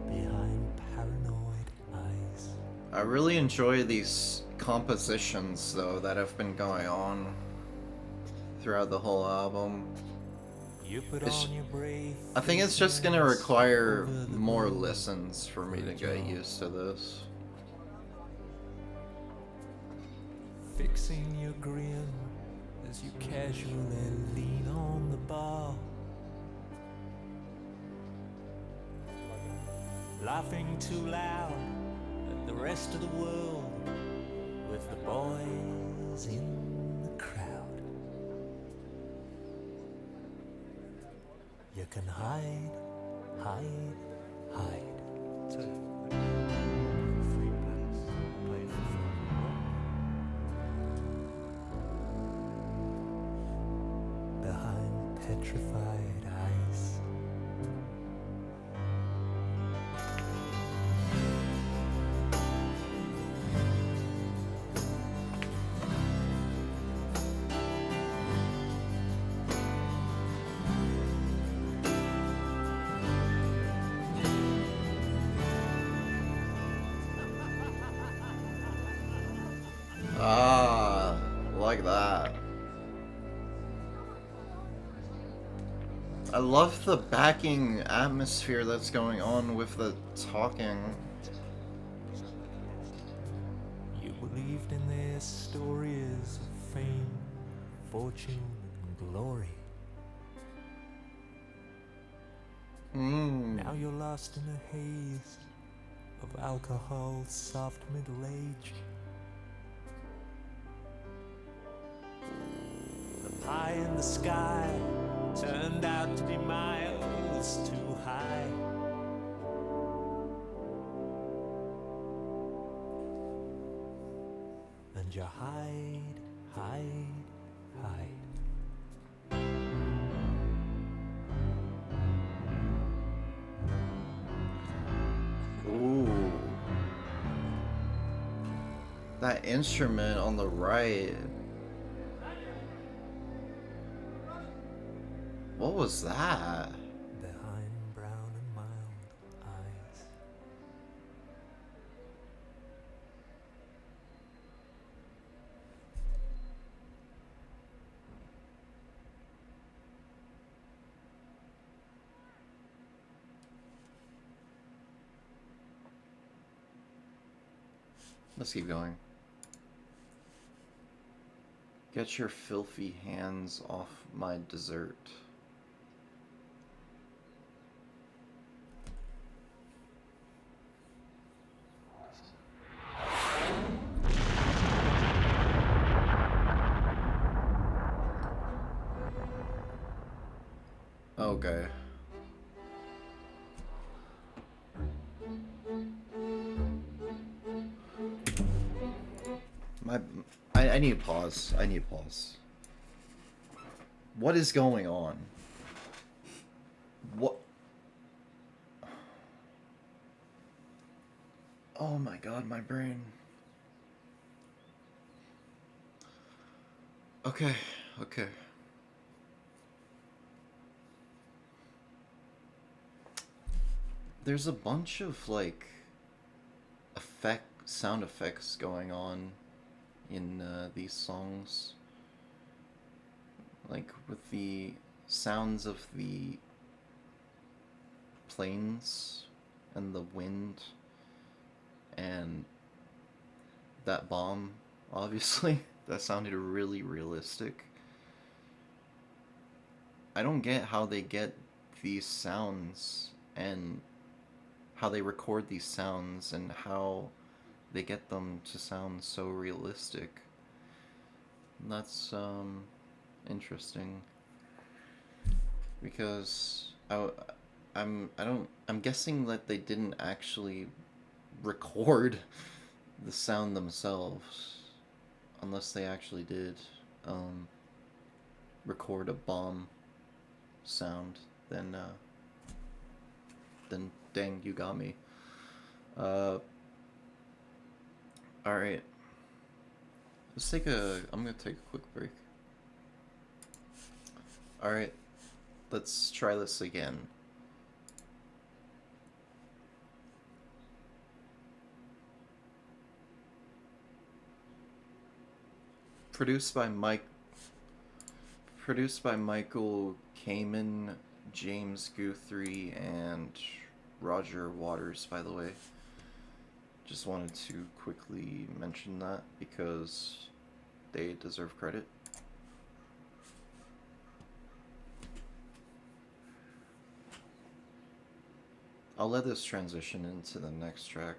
Behind paranoid eyes. I really enjoy these compositions, though, that have been going on throughout the whole album. You put It's- on your brave I think it's just gonna faces require over the more road. listens for me to get used to this. Fixing your grin as you casually lean on the bar. Laughing too loud at the rest of the world with the boys in the crowd. You can hide, hide, hide. Free place, play for fun. Behind petrified eyes. Ah, like that. I love the backing atmosphere that's going on with the talking. You believed in their stories of fame, fortune, and glory. Now you're lost in a haze of alcohol, soft middle age. The pie in the sky turned out to be miles too high. And you hide, hide, hide. Ooh. That instrument on the right. What was that? Behind brown and mild eyes. Let's keep going. Get your filthy hands off my dessert. Okay. I need a pause. I need a pause. What is going on? What? Oh my god, my brain. Okay, okay. There's a bunch of like sound effects going on in these songs. Like with the sounds of the planes and the wind and that bomb, obviously, that sounded really realistic. I don't get how they get these sounds and how they record these sounds and how they get them to sound so realistic. That's interesting, because I'm guessing that they didn't actually record the sound themselves, unless they actually did record a bomb sound. Then dang, you got me. Alright. I'm gonna take a quick break. Alright, let's try this again. Produced by Michael Kamen, James Guthrie, and Roger Waters, by the way. Just wanted to quickly mention that because they deserve credit. I'll let this transition into the next track.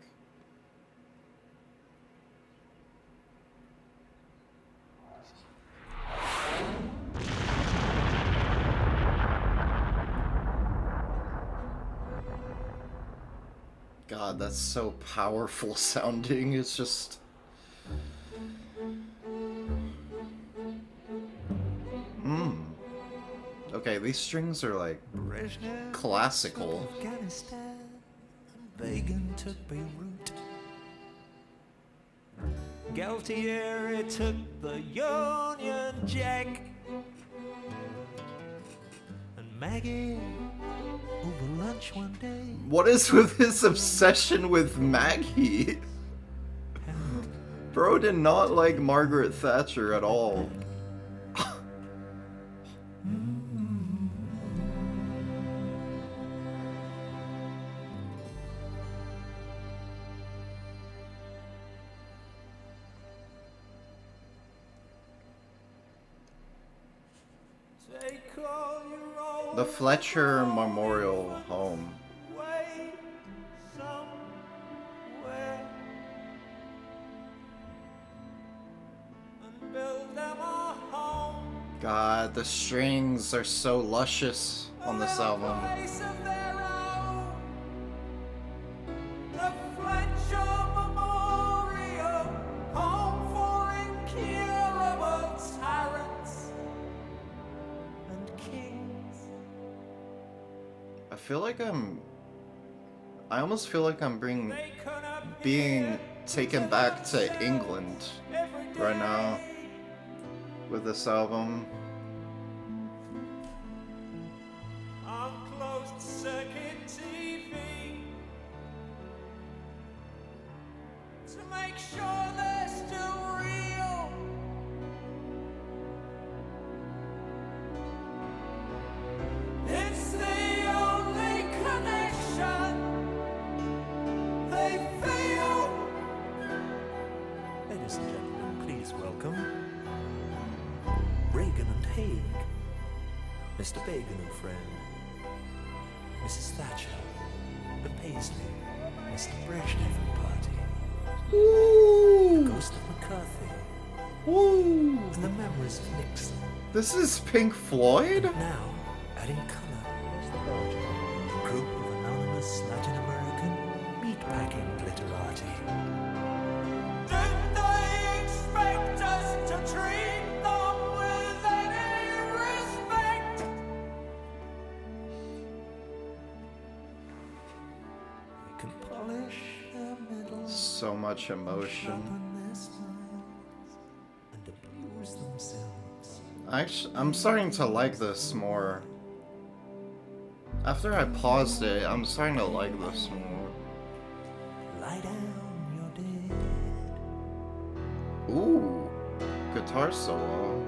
God, that's so powerful sounding. It's just... Okay, these strings are like classical. Afghanistan, Begin took Beirut. Galtieri took the Union Jack. And Maggie over lunch one day. What is with his obsession with Maggie? Bro did not like Margaret Thatcher at all. The Fletcher Memorial Home. God, the strings are so luscious on this album. I almost feel like I'm being taken back to England right now with this album. On closed circuit TV to make sure they're still real. It's the only connection they feel. Ladies and gentlemen, please welcome Reagan and Haig, Mr. Bagan and friend, Mrs. Thatcher, the Paisley, Mr. Brezhnev and party, Ooh. the ghost of McCarthy, Ooh. and the memories of Nixon. This is Pink Floyd? Now, adding color, a group of anonymous Latin American meatpacking glitterati. Did they expect us to treat them with any respect? They can polish their medals, So much emotion. sharpen their smiles, and abuse themselves. I'm starting to like this more. After I paused it, I'm starting to like this more. Lie down, you're dead. Ooh, guitar solo.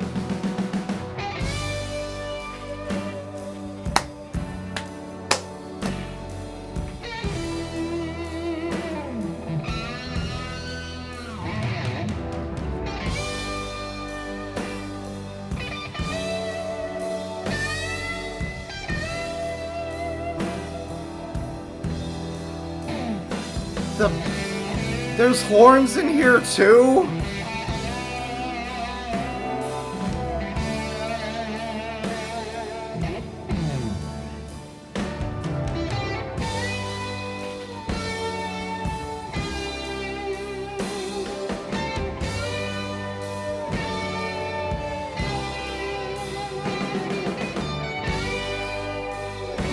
There's horns in here too?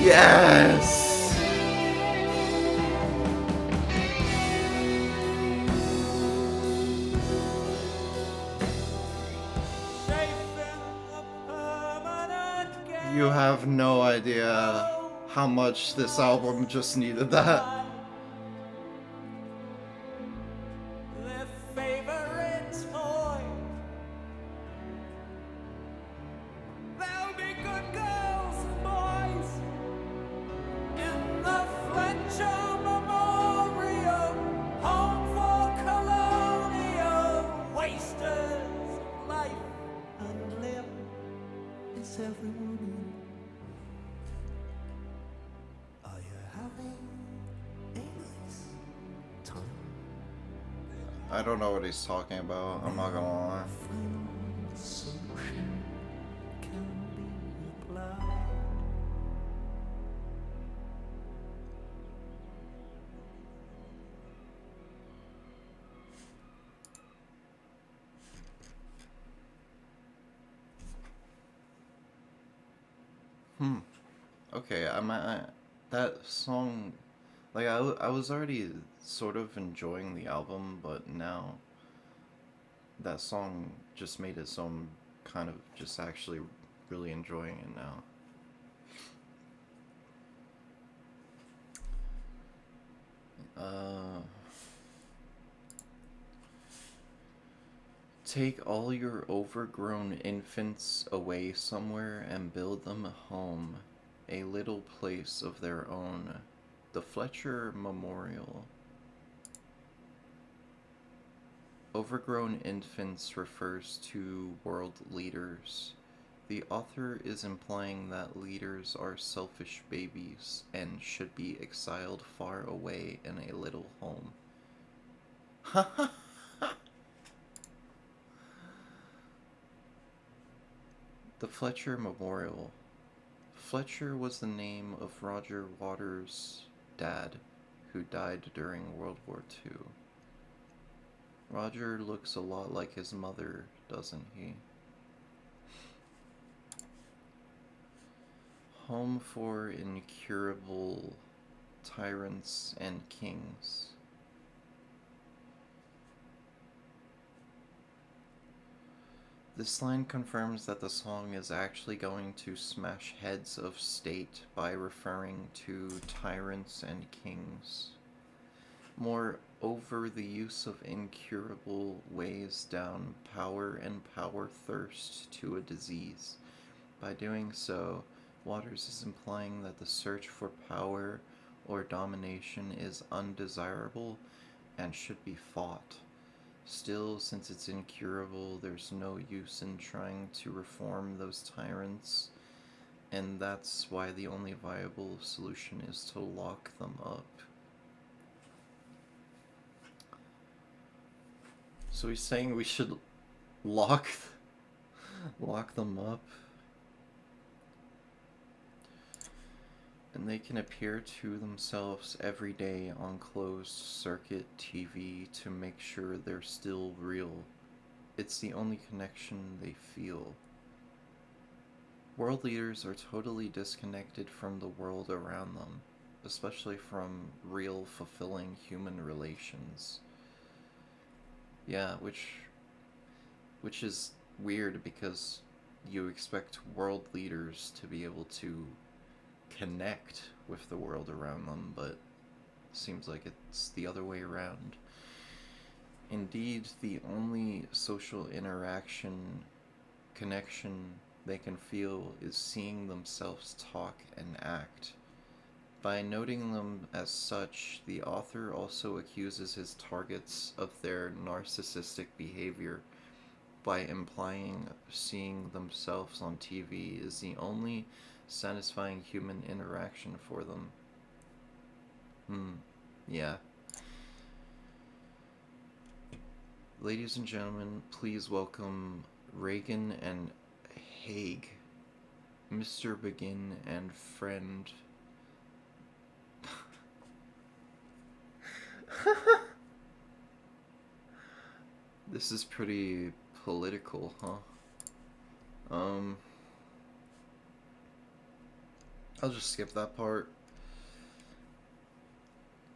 Yes! You have no idea how much this album just needed that. Their favorite toy. There'll be good girls and boys in the Fletcher Memorial Home for Colonial Wasters of life and limb. It's everyone. Are you having a nice time? I don't know what he's talking about, I'm not gonna lie. Final solution can be applied. Okay, that song, like, I was already sort of enjoying the album, but now that song just made it so I'm kind of just actually really enjoying it now. Take all your overgrown infants away somewhere and build them a home, a little place of their own. The Fletcher Memorial. Overgrown infants refers to world leaders. The author is implying that leaders are selfish babies and should be exiled far away in a little home. The Fletcher Memorial. Fletcher was the name of Roger Waters' dad, who died during World War II. Roger looks a lot like his mother, doesn't he? Home for incurable tyrants and kings. This line confirms that the song is actually going to smash heads of state by referring to tyrants and kings. Moreover, the use of incurable weighs down power and power thirst to a disease. By doing so, Waters is implying that the search for power or domination is undesirable and should be fought. Still, since it's incurable, there's no use in trying to reform those tyrants, and that's why the only viable solution is to lock them up. So he's saying we should lock them up, and they can appear to themselves every day on closed-circuit TV to make sure they're still real. It's the only connection they feel. World leaders are totally disconnected from the world around them, especially from real, fulfilling human relations. Yeah, which is weird because you expect world leaders to be able to connect with the world around them, but it seems like it's the other way around. Indeed, the only social connection they can feel is seeing themselves talk and act. By noting them as such, the author also accuses his targets of their narcissistic behavior by implying seeing themselves on TV is the only satisfying human interaction for them. Yeah. Ladies and gentlemen, please welcome Reagan and Haig, Mr. Begin and friend. This is pretty political, huh? I'll just skip that part.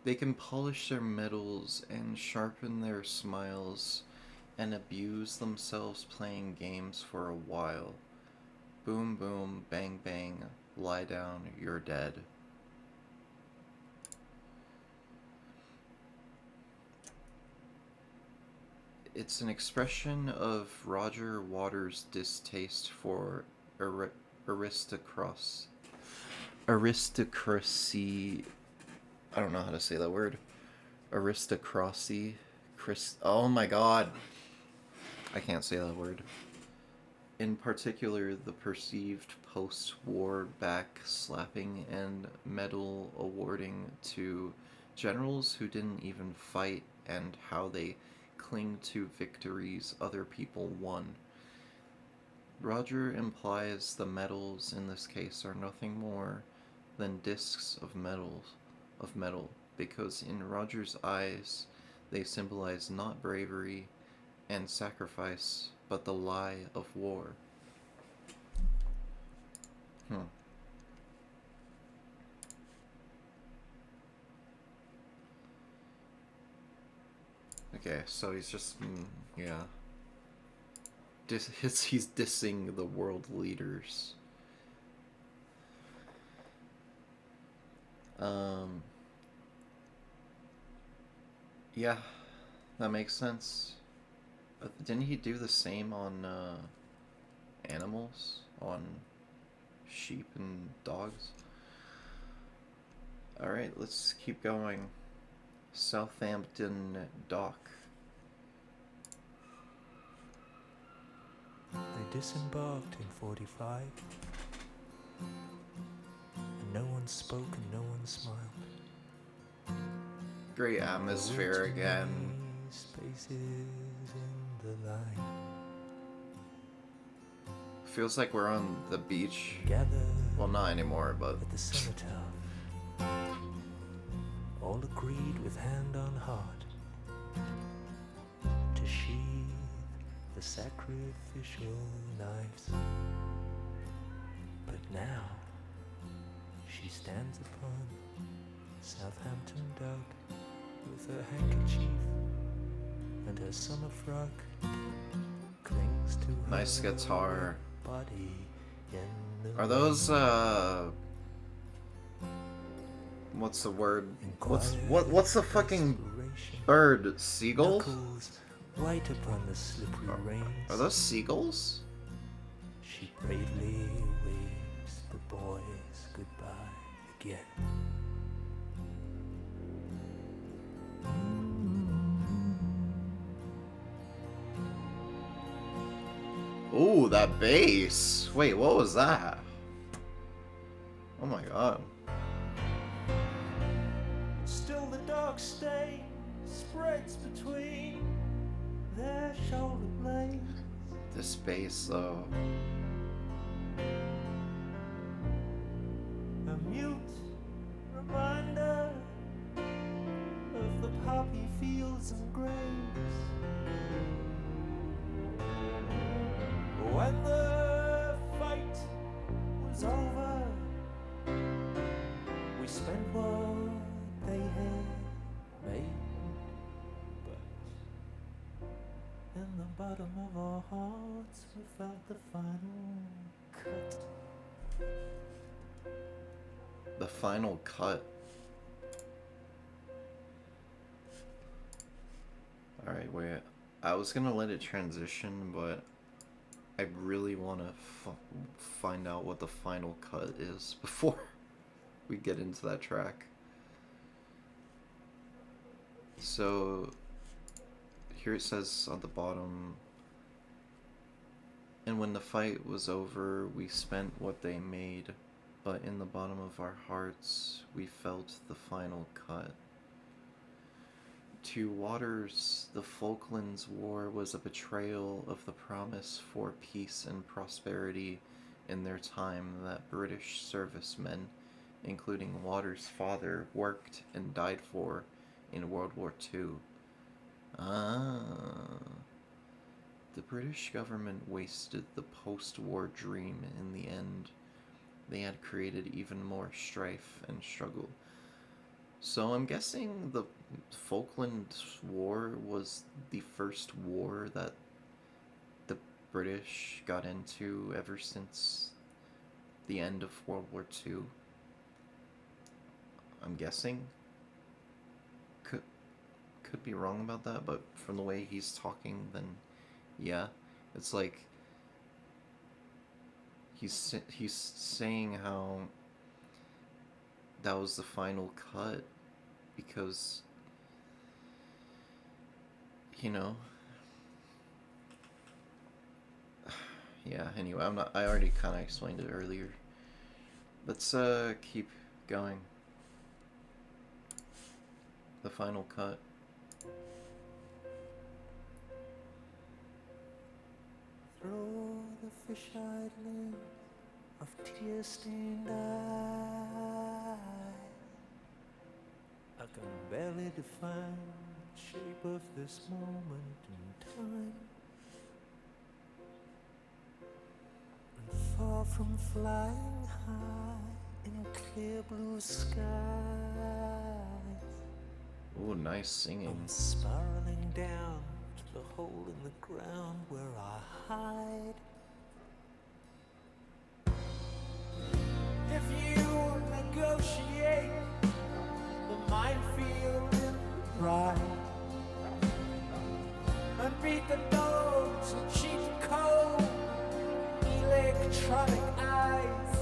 They can polish their medals and sharpen their smiles and abuse themselves playing games for a while. Boom boom, bang bang, lie down, you're dead. It's an expression of Roger Waters' distaste for aristocracy. I don't know how to say that word. Aristocracy. Oh my god. I can't say that word. In particular, the perceived post-war backslapping and medal awarding to generals who didn't even fight, and how they cling to victories other people won. Roger implies the medals in this case are nothing more than discs of metal, because in Roger's eyes they symbolize not bravery and sacrifice, but the lie of war. Okay, so he's just, yeah. He's dissing the world leaders. Yeah, that makes sense. Didn't he do the same on animals? On sheep and dogs? Alright, let's keep going. Southampton Dock. They disembarked in 45, and no one spoke and no one smiled. Great atmosphere again. Spaces in the line. Feels like we're on the beach. Gathered Well, not anymore, but at the cenotaph, all agreed with hand on heart to sheathe the sacrificial knives. But now she stands upon Southampton Dock with her handkerchief and her summer frock clings to her nice guitar. body in the Are those what's the word? What's the fucking bird? Seagulls? knuckles white upon the slippery reins. Are those seagulls? She bravely waves the boys goodbye again. Ooh, that bass. Wait, what was that? Oh my god. Still the dark stain spreads between their shoulder blades. This bass though. A mute reminder of the poppy fields and graves. When the fight was over, we spent what they had made. But in the bottom of our hearts, we felt the final cut. The final cut. Alright, wait. I was gonna let it transition, but I really want to find out what the final cut is before we get into that track. So, here it says on the bottom, and when the fight was over, we spent what they made, but in the bottom of our hearts, we felt the final cut. To Waters, the Falklands War was a betrayal of the promise for peace and prosperity in their time that British servicemen, including Waters' father, worked and died for in World War II. The British government wasted the post-war dream in the end. They had created even more strife and struggle. So I'm guessing the Falklands War was the first war that the British got into ever since the end of World War II. I'm guessing. Could be wrong about that, but from the way he's talking, then yeah. It's like he's saying how that was the final cut because, you know, yeah, anyway, I already kind of explained it earlier. Let's keep going. The final cut. Through the fish-eyed lens of tear-stained eyes, I can barely define the shape of this moment in time. And far from flying high in clear blue skies, Ooh, nice singing. I'm spiraling down to the hole in the ground where I hide. If you negotiate the minefield in pride and beat the dogs and cheat the cold electronic eyes,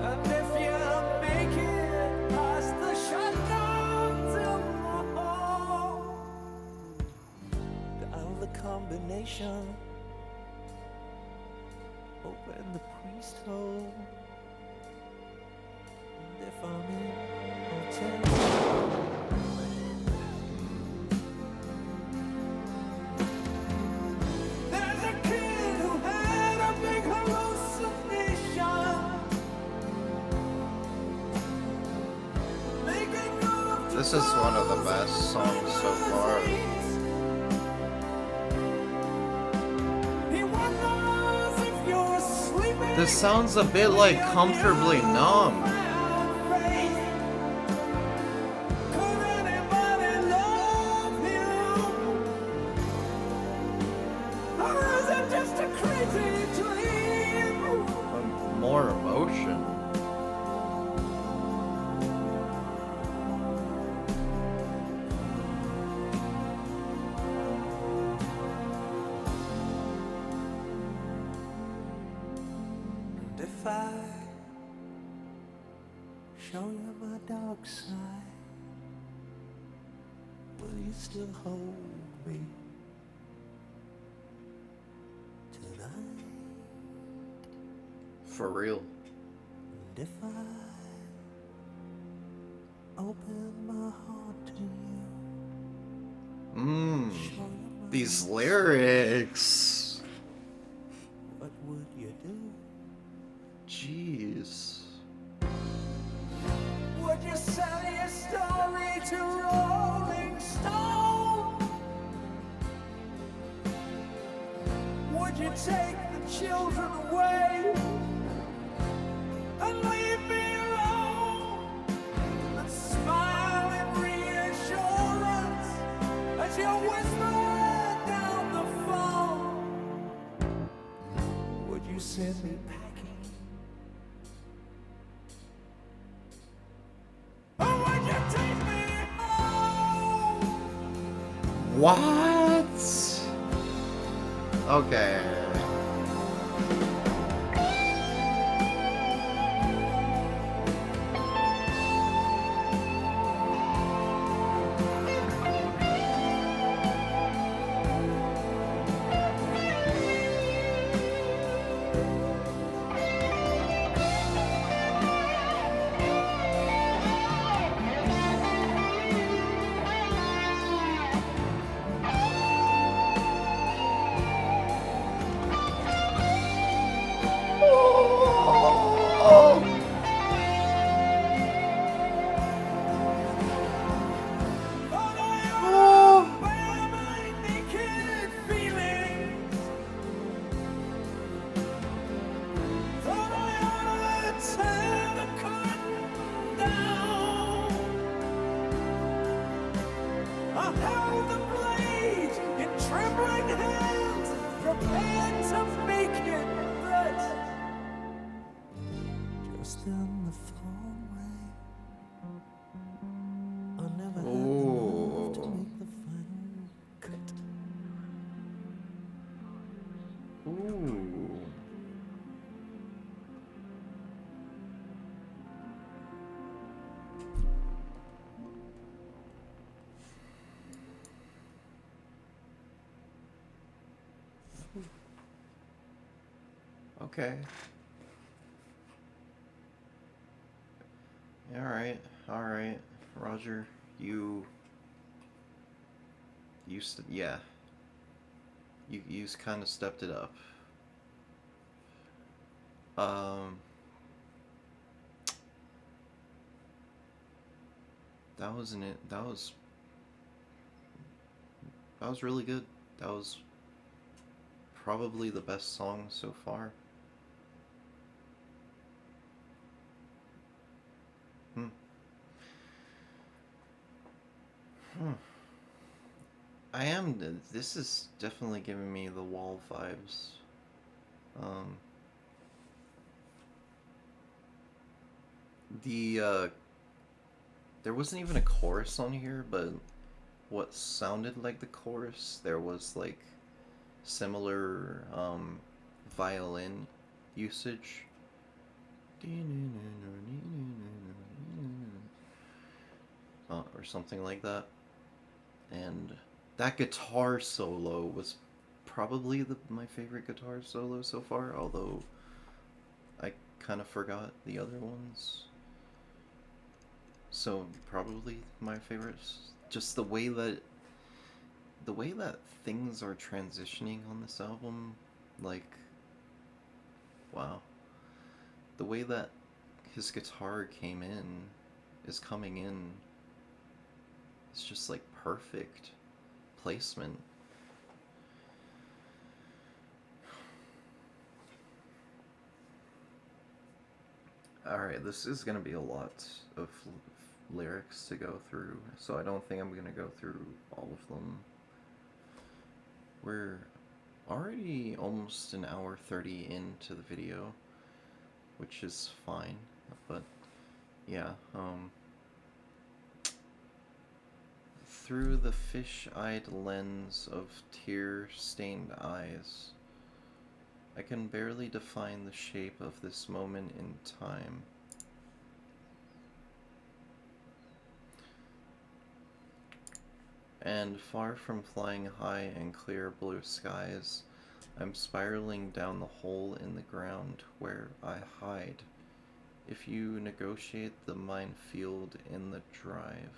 and if you make it past the shutdowns in the hall, dial the combination, open the priest hole, and if I'm in, I'll tell you. There's a kid who had a big hallucination, making love to This is one of the best songs so far. He wonders if you're sleeping. This sounds a bit like Comfortably Numb. Could anybody love him? Or is it just a crazy dream? More emotion. And if I show you my dark side, will you still hold me tonight? For real. And if I open my heart to you, show you my These lyrics. what would you do? Jeez. Would you sell your story to Rolling Stone? Would you take the children away and leave me alone and smile in reassurance as you whisper down the phone? Would you send me packing? Or would you take me home? What? Okay. Just in the hallway, I never had the nerve to make the final cut. Ooh. Okay. Alright. Roger, you yeah. You kind of stepped it up. That wasn't it. That was really good. That was probably the best song so far. This is definitely giving me the Wall vibes. There wasn't even a chorus on here, but what sounded like the chorus, there was like similar violin usage. Or something like that. And that guitar solo was probably my favorite guitar solo so far, although I kind of forgot the other ones. So probably my favorite. Just the way that things are transitioning on this album, like, wow. The way that his guitar is coming in, it's just like perfect placement. Alright, this is gonna be a lot of lyrics to go through, so I don't think I'm gonna go through all of them. We're already almost an hour 30 into the video, which is fine, but yeah, through the fish-eyed lens of tear-stained eyes, I can barely define the shape of this moment in time. And far from flying high in clear blue skies, I'm spiraling down the hole in the ground where I hide. If you negotiate the minefield in the drive.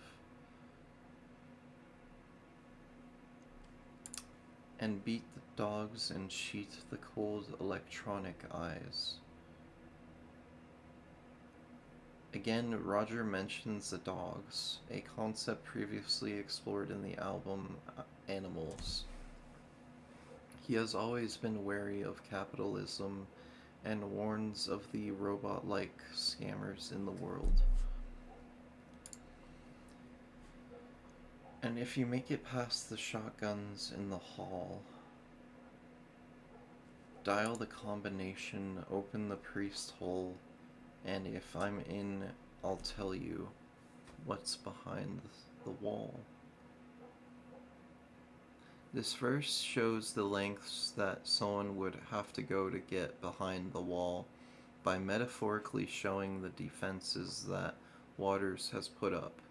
And beat the dogs and sheet the cold electronic eyes. Again, Roger mentions the dogs, a concept previously explored in the album Animals. He has always been wary of capitalism and warns of the robot-like scammers in the world. And if you make it past the shotguns in the hall, dial the combination, open the priest hole, and if I'm in, I'll tell you what's behind the wall. This verse shows the lengths that someone would have to go to get behind the wall by metaphorically showing the defenses that Waters has put up.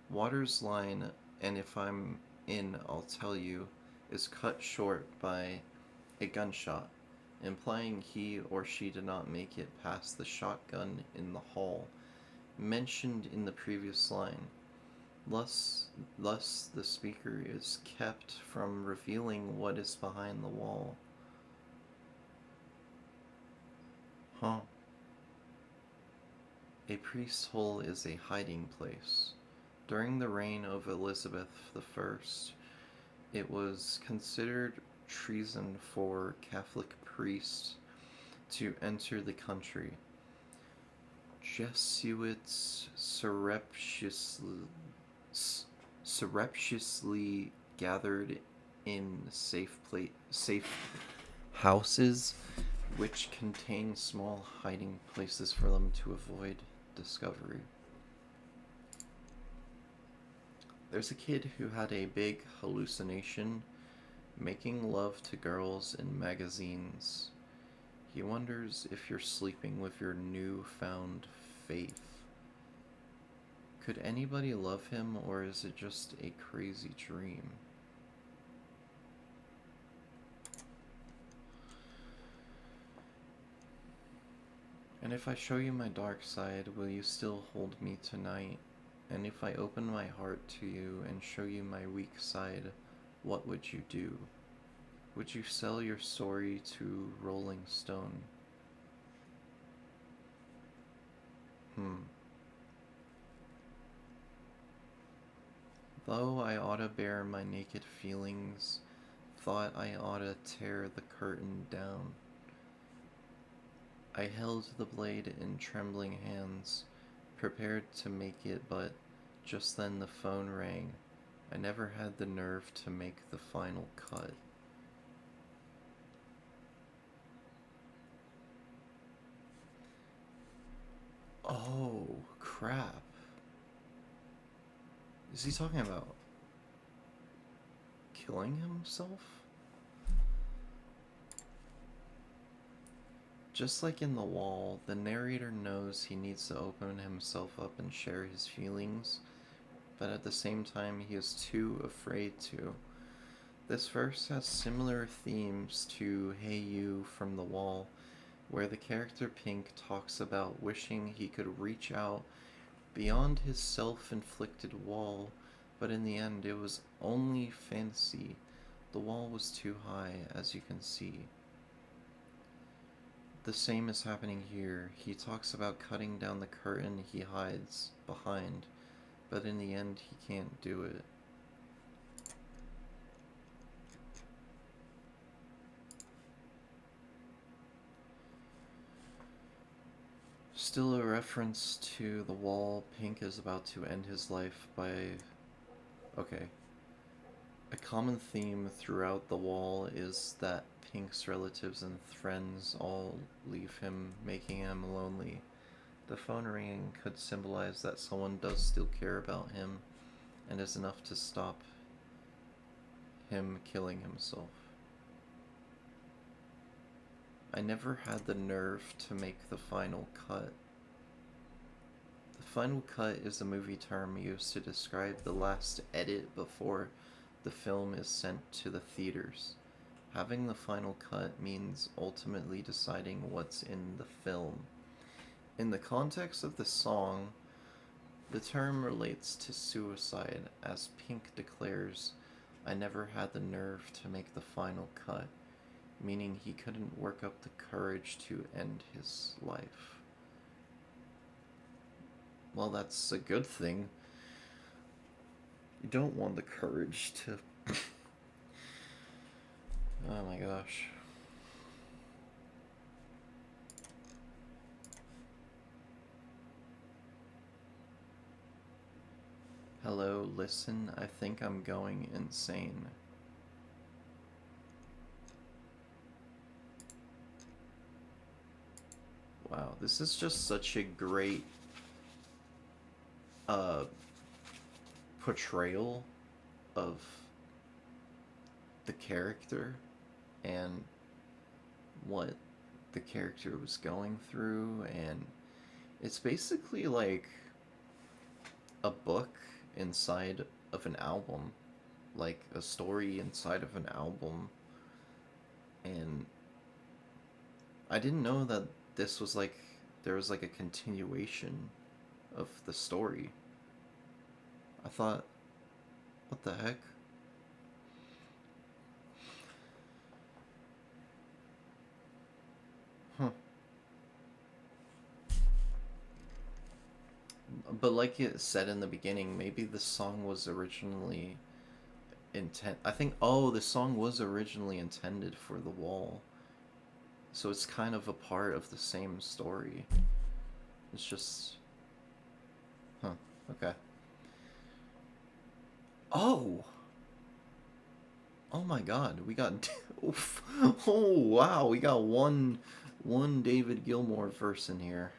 Waters' line, "and if I'm in, I'll tell you," is cut short by a gunshot, implying he or she did not make it past the shotgun in the hall, mentioned in the previous line. Thus the speaker is kept from revealing what is behind the wall. Huh. A priest's hole is a hiding place. During the reign of Elizabeth I, it was considered treason for Catholic priests to enter the country. Jesuits surreptitiously gathered in safe houses, which contain small hiding places for them to avoid discovery. There's a kid who had a big hallucination, making love to girls in magazines. He wonders if you're sleeping with your newfound faith. Could anybody love him, or is it just a crazy dream? And if I show you my dark side, will you still hold me tonight? And if I open my heart to you and show you my weak side, what would you do? Would you sell your story to Rolling Stone? Though I oughta bear my naked feelings, thought I oughta tear the curtain down. I held the blade in trembling hands, prepared to make it, but just then the phone rang. I never had the nerve to make the final cut. Oh, crap. Is he talking about killing himself? Just like in The Wall, the narrator knows he needs to open himself up and share his feelings, but at the same time he is too afraid to. This verse has similar themes to Hey You from The Wall, where the character Pink talks about wishing he could reach out beyond his self-inflicted wall, but in the end it was only fantasy. The wall was too high, as you can see. The same is happening here. He talks about cutting down the curtain he hides behind, but in the end he can't do it. Still a reference to The Wall, Pink is about to end his life by... Okay. A common theme throughout The Wall is that Pink's relatives and friends all leave him, making him lonely. The phone ringing could symbolize that someone does still care about him, and is enough to stop him killing himself. I never had the nerve to make the final cut. The final cut is a movie term used to describe the last edit before the film is sent to the theaters. Having the final cut means ultimately deciding what's in the film. In the context of the song, the term relates to suicide, as Pink declares, "I never had the nerve to make the final cut," meaning he couldn't work up the courage to end his life. Well, that's a good thing. You don't want the courage to... Oh my gosh. Hello, listen, I think I'm going insane. Wow, this is just such a great portrayal of the character and what the character was going through, and it's basically like a book inside of an album, like a story inside of an album. And I didn't know that this was like, there was like a continuation of the story. I thought, what the heck? Huh. But like it said in the beginning, maybe the song was originally I think, oh, the song was originally intended for the wall. So it's kind of a part of the same story. It's just... Huh, okay. Oh! Oh my god, we got... Oh, wow, we got one David Gilmour verse in here.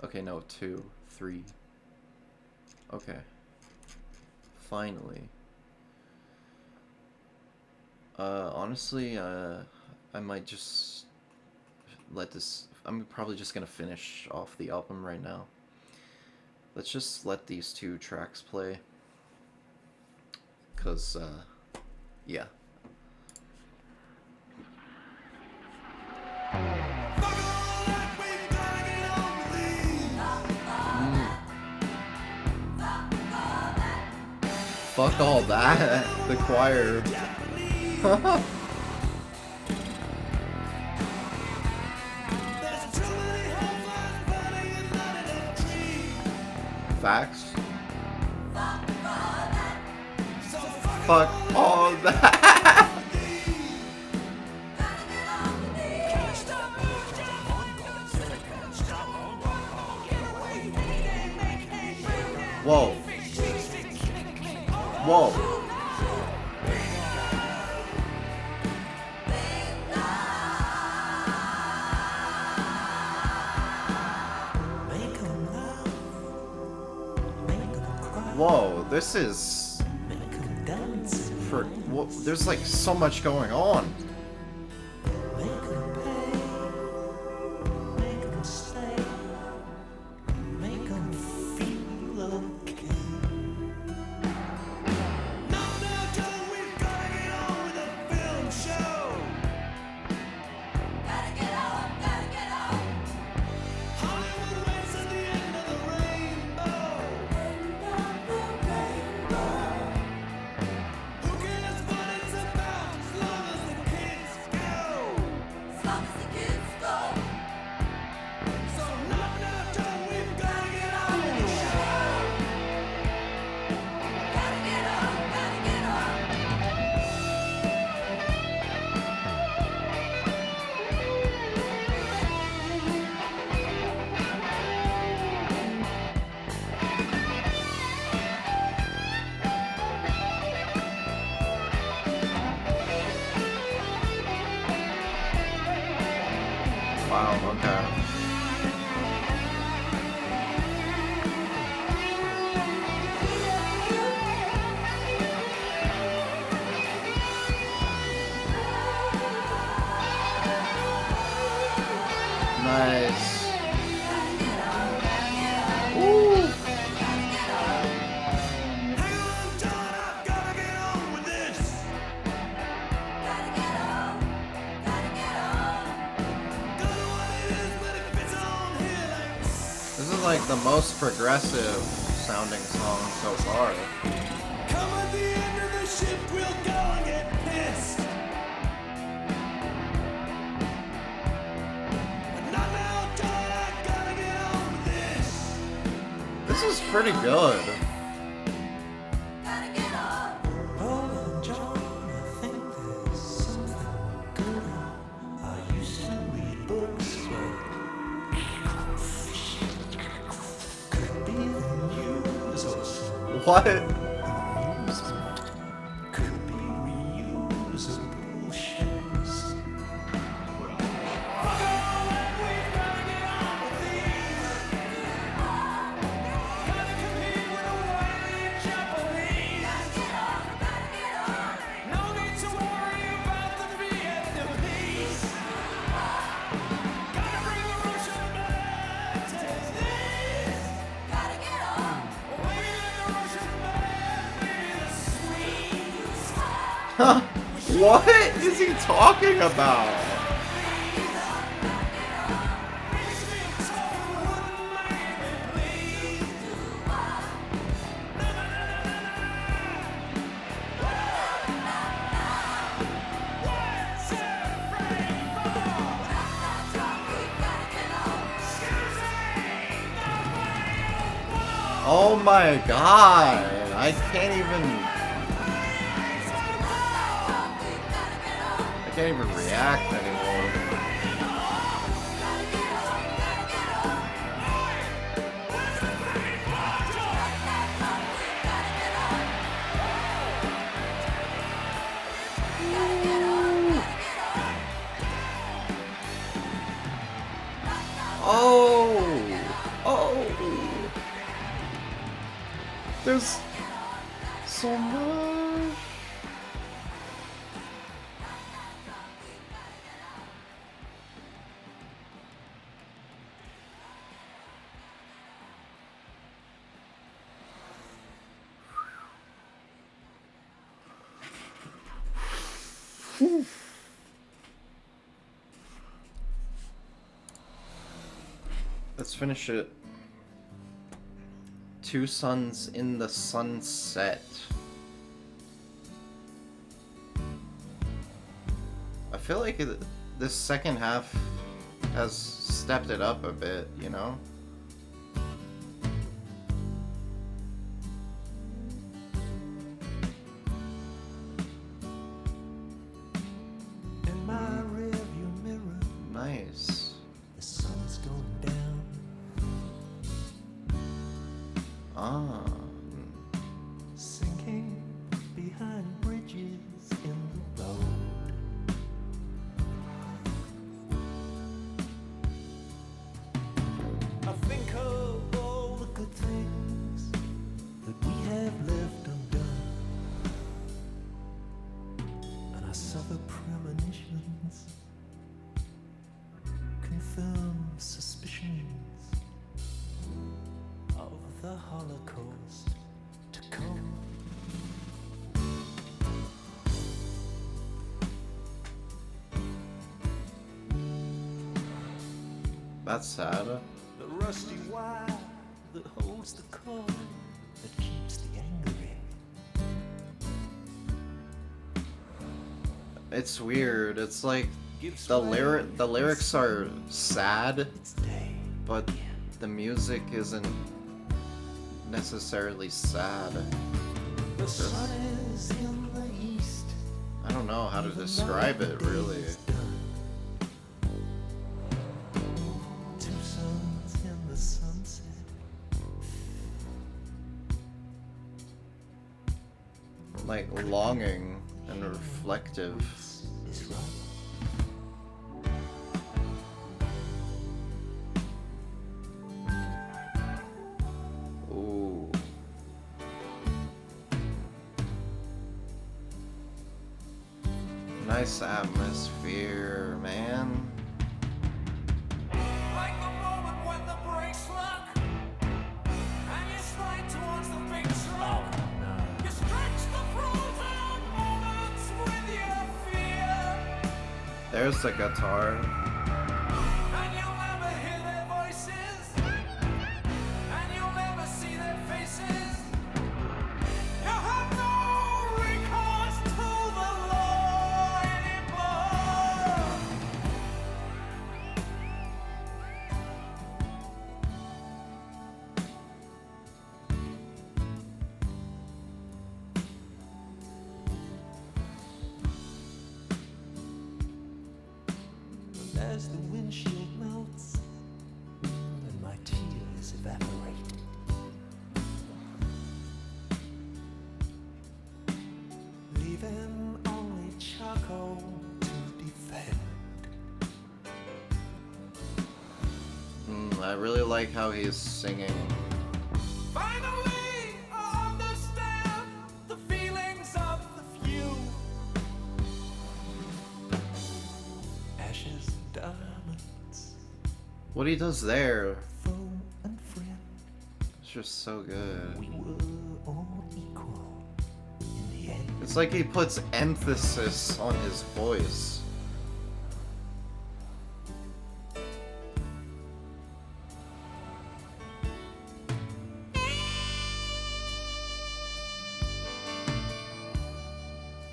Okay, no, 2, 3. Okay. Finally. Honestly, I might just let this... I'm probably just gonna finish off the album right now. Let's just let these 2 tracks play. 'Cause, yeah. Fuck all that. The choir. Facts. Fuck all that. Whoa. Whoa. Whoa, this is... there's like so much going on. Wow, okay. Nice. Ooh. This is like the most progressive sounding song so far. Come at the end of the ship, we'll go and get pissed. But not now, John, I gotta get on with this. This is pretty good. Gotta get on. Hold on, John, I think there's something good on. I used to read books, but could be the news or something. What? Could be reusable shoes. No What is he talking about? Oh my god, I can't even react anymore. Oh, there's so much. Let's finish it. Two Suns in the Sunset. I feel like this second half has stepped it up a bit, you know? In my rearview mirror, Nice. the sun's going down. Ah. Sinking behind bridges in the road. I think of all the good things that we have left undone, and I suffer premonitions, confirm suspicions of the Holocaust to come. That's sad. The rusty wire that holds the cord that keeps the anger in. It's weird. It's like Gives the way lyrics are sad, It's day. but the music isn't necessarily sad. The sun is in the east. I don't know how to describe it really. Two suns in the sunset. Like longing and reflective. Is right. Ooh. Nice atmosphere, man. Like the moment when the brakes lock and you slide towards the big truck. You stretch the frozen moments with your fear, There's the guitar. and you'll never hear their voices, and you'll never see their faces. You have no recourse to the law anymore. As the windshield melts and my tears evaporate, leaving only charcoal to defend. I really like how he's singing. Finally, I understand the feelings of the few. Ashes and diamonds, What he does there, foe and friend, it's just so good. we were all equal in the end. It's like he puts emphasis on his voice.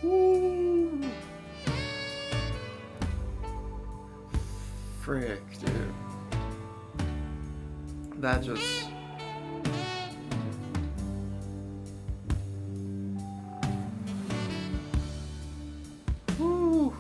Woo! Frick, dude. That just... Woo!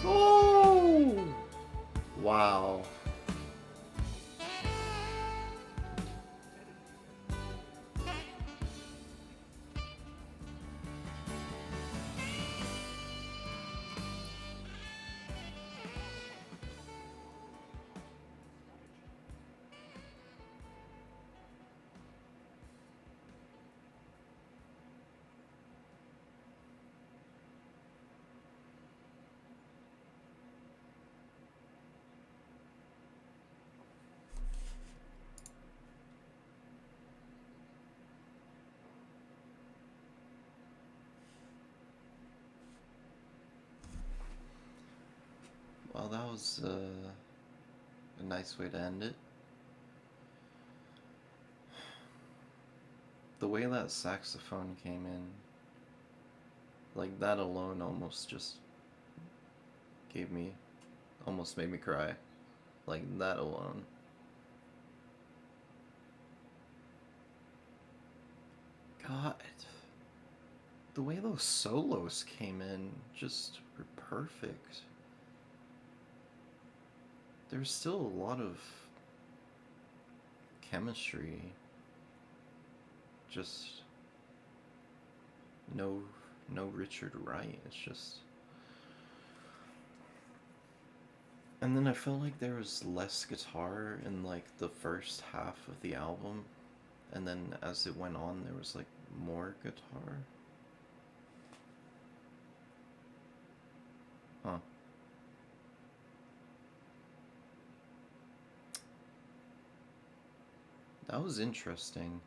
Oh! Wow. Well, that was a nice way to end it. The way that saxophone came in, like that alone almost just almost made me cry. Like that alone. God, the way those solos came in just were perfect. There's still a lot of chemistry, just no Richard Wright. It's just, and then I felt like there was less guitar in like the first half of the album, and then as it went on there was like more guitar. Huh. That was interesting.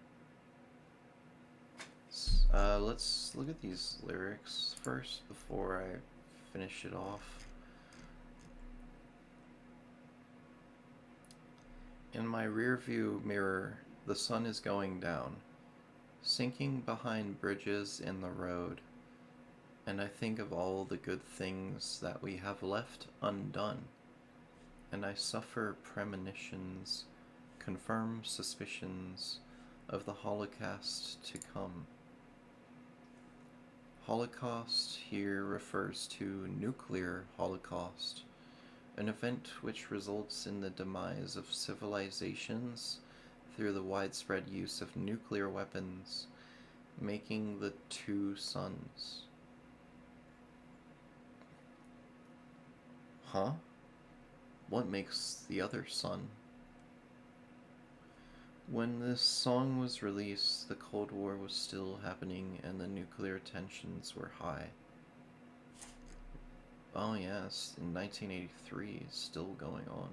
Let's look at these lyrics first before I finish it off. In my rearview mirror, the sun is going down, sinking behind bridges in the road, and I think of all the good things that we have left undone, and I suffer premonitions, confirm suspicions of the Holocaust to come. Holocaust here refers to nuclear holocaust, an event which results in the demise of civilizations through the widespread use of nuclear weapons, making the two suns. Huh? What makes the other sun? When this song was released, the Cold War was still happening and the nuclear tensions were high. Oh yes, in 1983, it's still going on.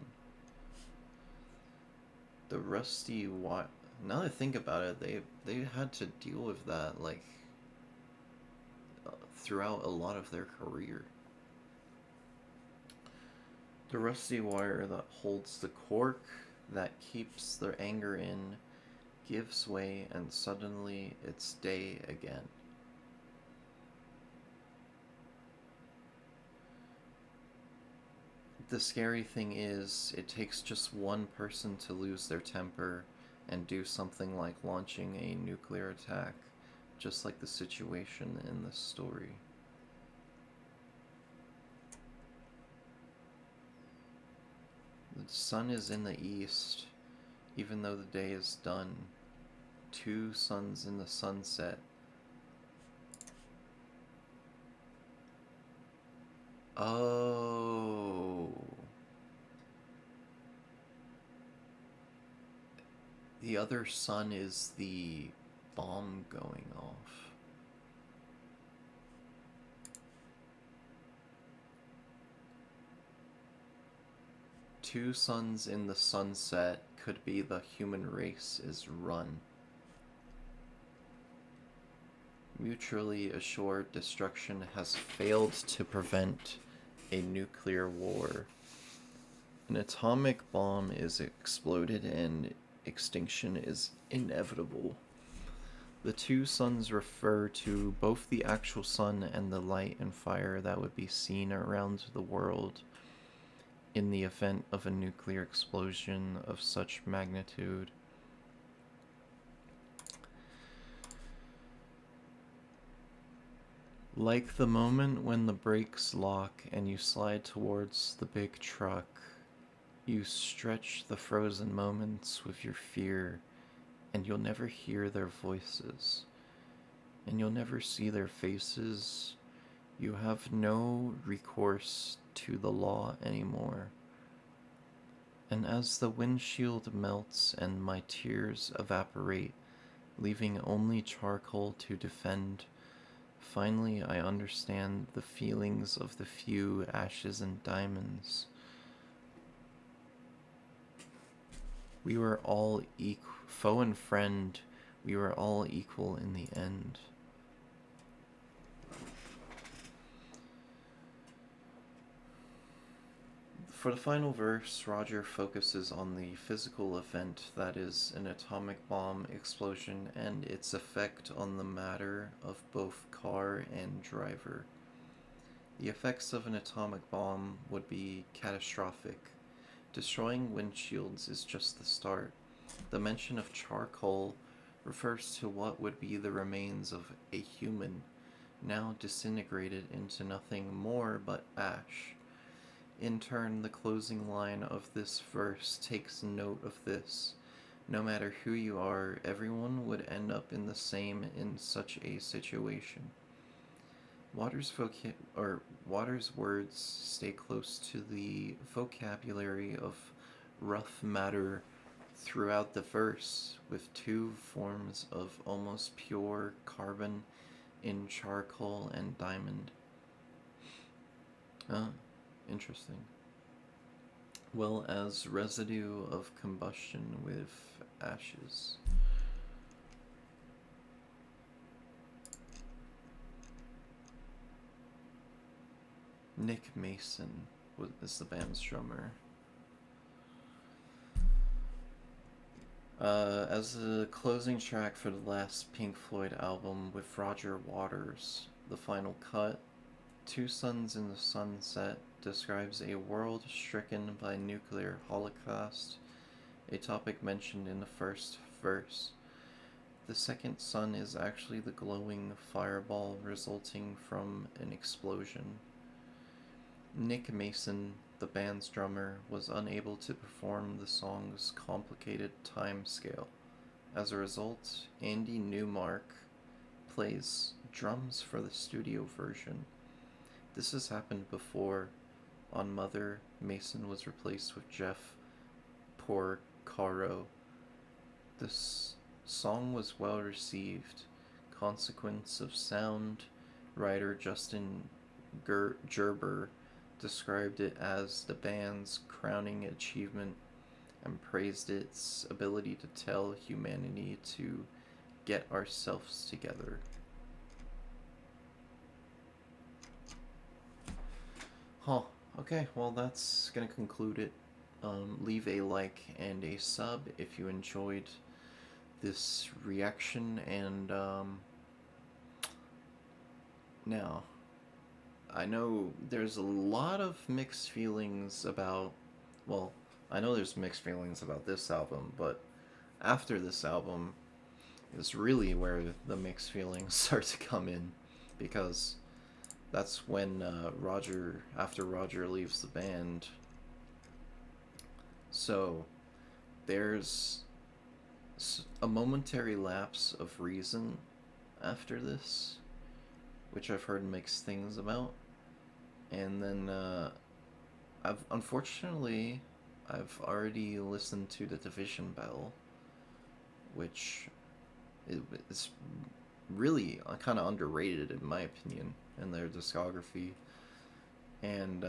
The rusty wire. Now that I think about it, they had to deal with that like throughout a lot of their career. The rusty wire that holds the cork that keeps their anger in gives way, and suddenly it's day again. The scary thing is, it takes just one person to lose their temper and do something like launching a nuclear attack, just like the situation in this story. The sun is in the east, even though the day is done. Two suns in the sunset. Oh. The other sun is the bomb going off. Two suns in the sunset could be the human race is run. Mutually assured destruction has failed to prevent a nuclear war. An atomic bomb is exploded and extinction is inevitable. The two suns refer to both the actual sun and the light and fire that would be seen around the world in the event of a nuclear explosion of such magnitude. Like the moment when the brakes lock and you slide towards the big truck, you stretch the frozen moments with your fear, and you'll never hear their voices, and you'll never see their faces. You have no recourse to the law anymore. And as the windshield melts and my tears evaporate, leaving only charcoal to defend, finally I understand the feelings of the few ashes and diamonds. We were all foe and friend, we were all equal in the end. For the final verse, Roger focuses on the physical event that is an atomic bomb explosion and its effect on the matter of both car and driver. The effects of an atomic bomb would be catastrophic. Destroying windshields is just the start. The mention of charcoal refers to what would be the remains of a human, now disintegrated into nothing more but ash. In turn, the closing line of this verse takes note of this. No matter who you are, everyone would end up in the same in such a situation. Waters' words stay close to the vocabulary of rough matter throughout the verse, with two forms of almost pure carbon in charcoal and diamond. Interesting. Well as residue of combustion with ashes. Nick Mason is the band's drummer. As the closing track for the last Pink Floyd album with Roger Waters, the final cut, Two Suns in the Sunset describes a world stricken by nuclear holocaust, a topic mentioned in the first verse. The second sun is actually the glowing fireball resulting from an explosion. Nick Mason, the band's drummer, was unable to perform the song's complicated time scale. As a result, Andy Newmark plays drums for the studio version. This has happened before. On Mother, Mason was replaced with Jeff Porcaro. This song was well received. Consequence of Sound writer Justin Gerber described it as the band's crowning achievement and praised its ability to tell humanity to get ourselves together. Huh. Okay, well that's gonna conclude it. Leave a like and a sub if you enjoyed this reaction, and now I know there's a lot of mixed feelings about, well, I know there's mixed feelings about this album, but after this album is really where the mixed feelings start to come in, because that's when after Roger leaves the band. So there's a momentary lapse of reason after this, which I've heard mixed things about. And then unfortunately I've already listened to the Division Bell, which is really kind of underrated in my opinion in their discography. And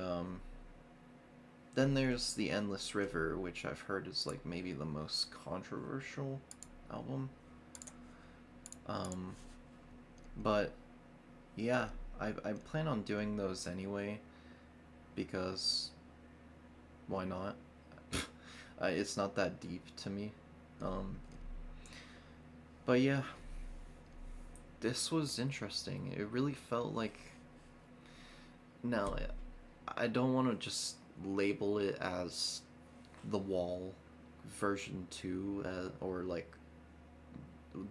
then there's The Endless River, which I've heard is like maybe the most controversial album. But yeah, I plan on doing those anyway because why not? It's not that deep to me. Um, but yeah, this was interesting. It really felt like. Now, I don't want to just label it as The Wall version 2 or like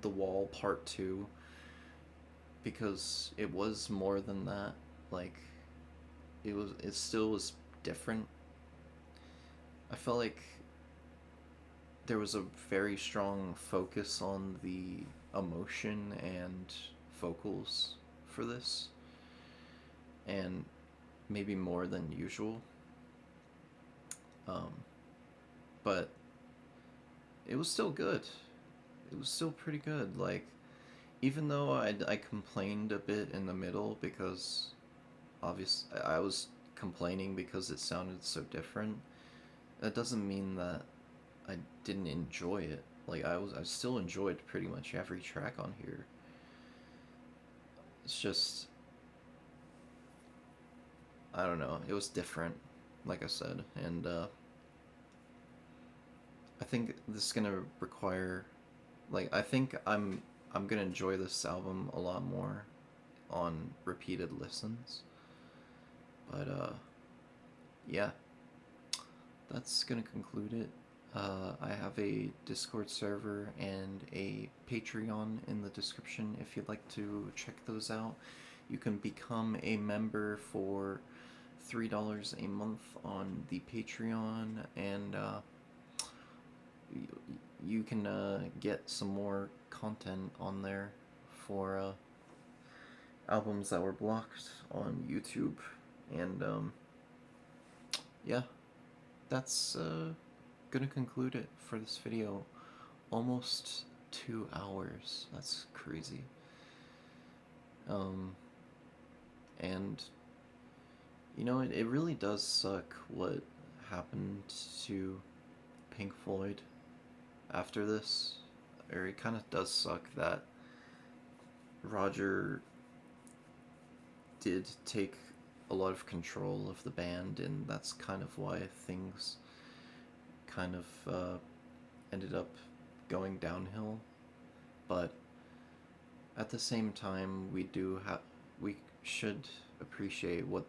The Wall part 2 because it was more than that. Like it still was different. I felt like there was a very strong focus on the emotion and vocals for this, and maybe more than usual. But it was still good. It was still pretty good. Like, even though I complained a bit in the middle because obviously I was complaining because it sounded so different, that doesn't mean that I didn't enjoy it. Like I still enjoyed pretty much every track on here. It's just I don't know. It was different, like I said, and I think this is gonna require, like, I think I'm gonna enjoy this album a lot more on repeated listens. But yeah, that's gonna conclude it. I have a Discord server and a Patreon in the description if you'd like to check those out. You can become a member for $3 a month on the Patreon, and you can get some more content on there for albums that were blocked on YouTube. And yeah, that's gonna conclude it for this video. Almost 2 hours. That's crazy. And you know, it really does suck what happened to Pink Floyd after this. Or it kind of does suck that Roger did take a lot of control of the band, and that's kind of why things kind of ended up going downhill. But at the same time, we should appreciate what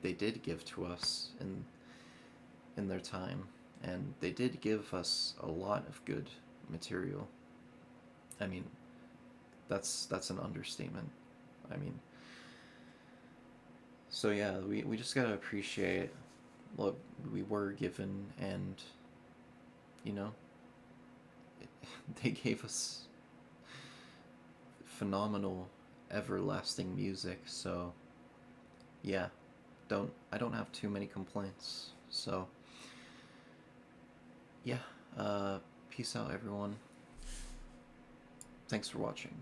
they did give to us in their time, and they did give us a lot of good material. I mean, that's an understatement. I mean, so yeah, we just gotta appreciate what we were given, and you know, they gave us phenomenal, everlasting music. So yeah, I don't have too many complaints. So yeah, peace out everyone. Thanks for watching.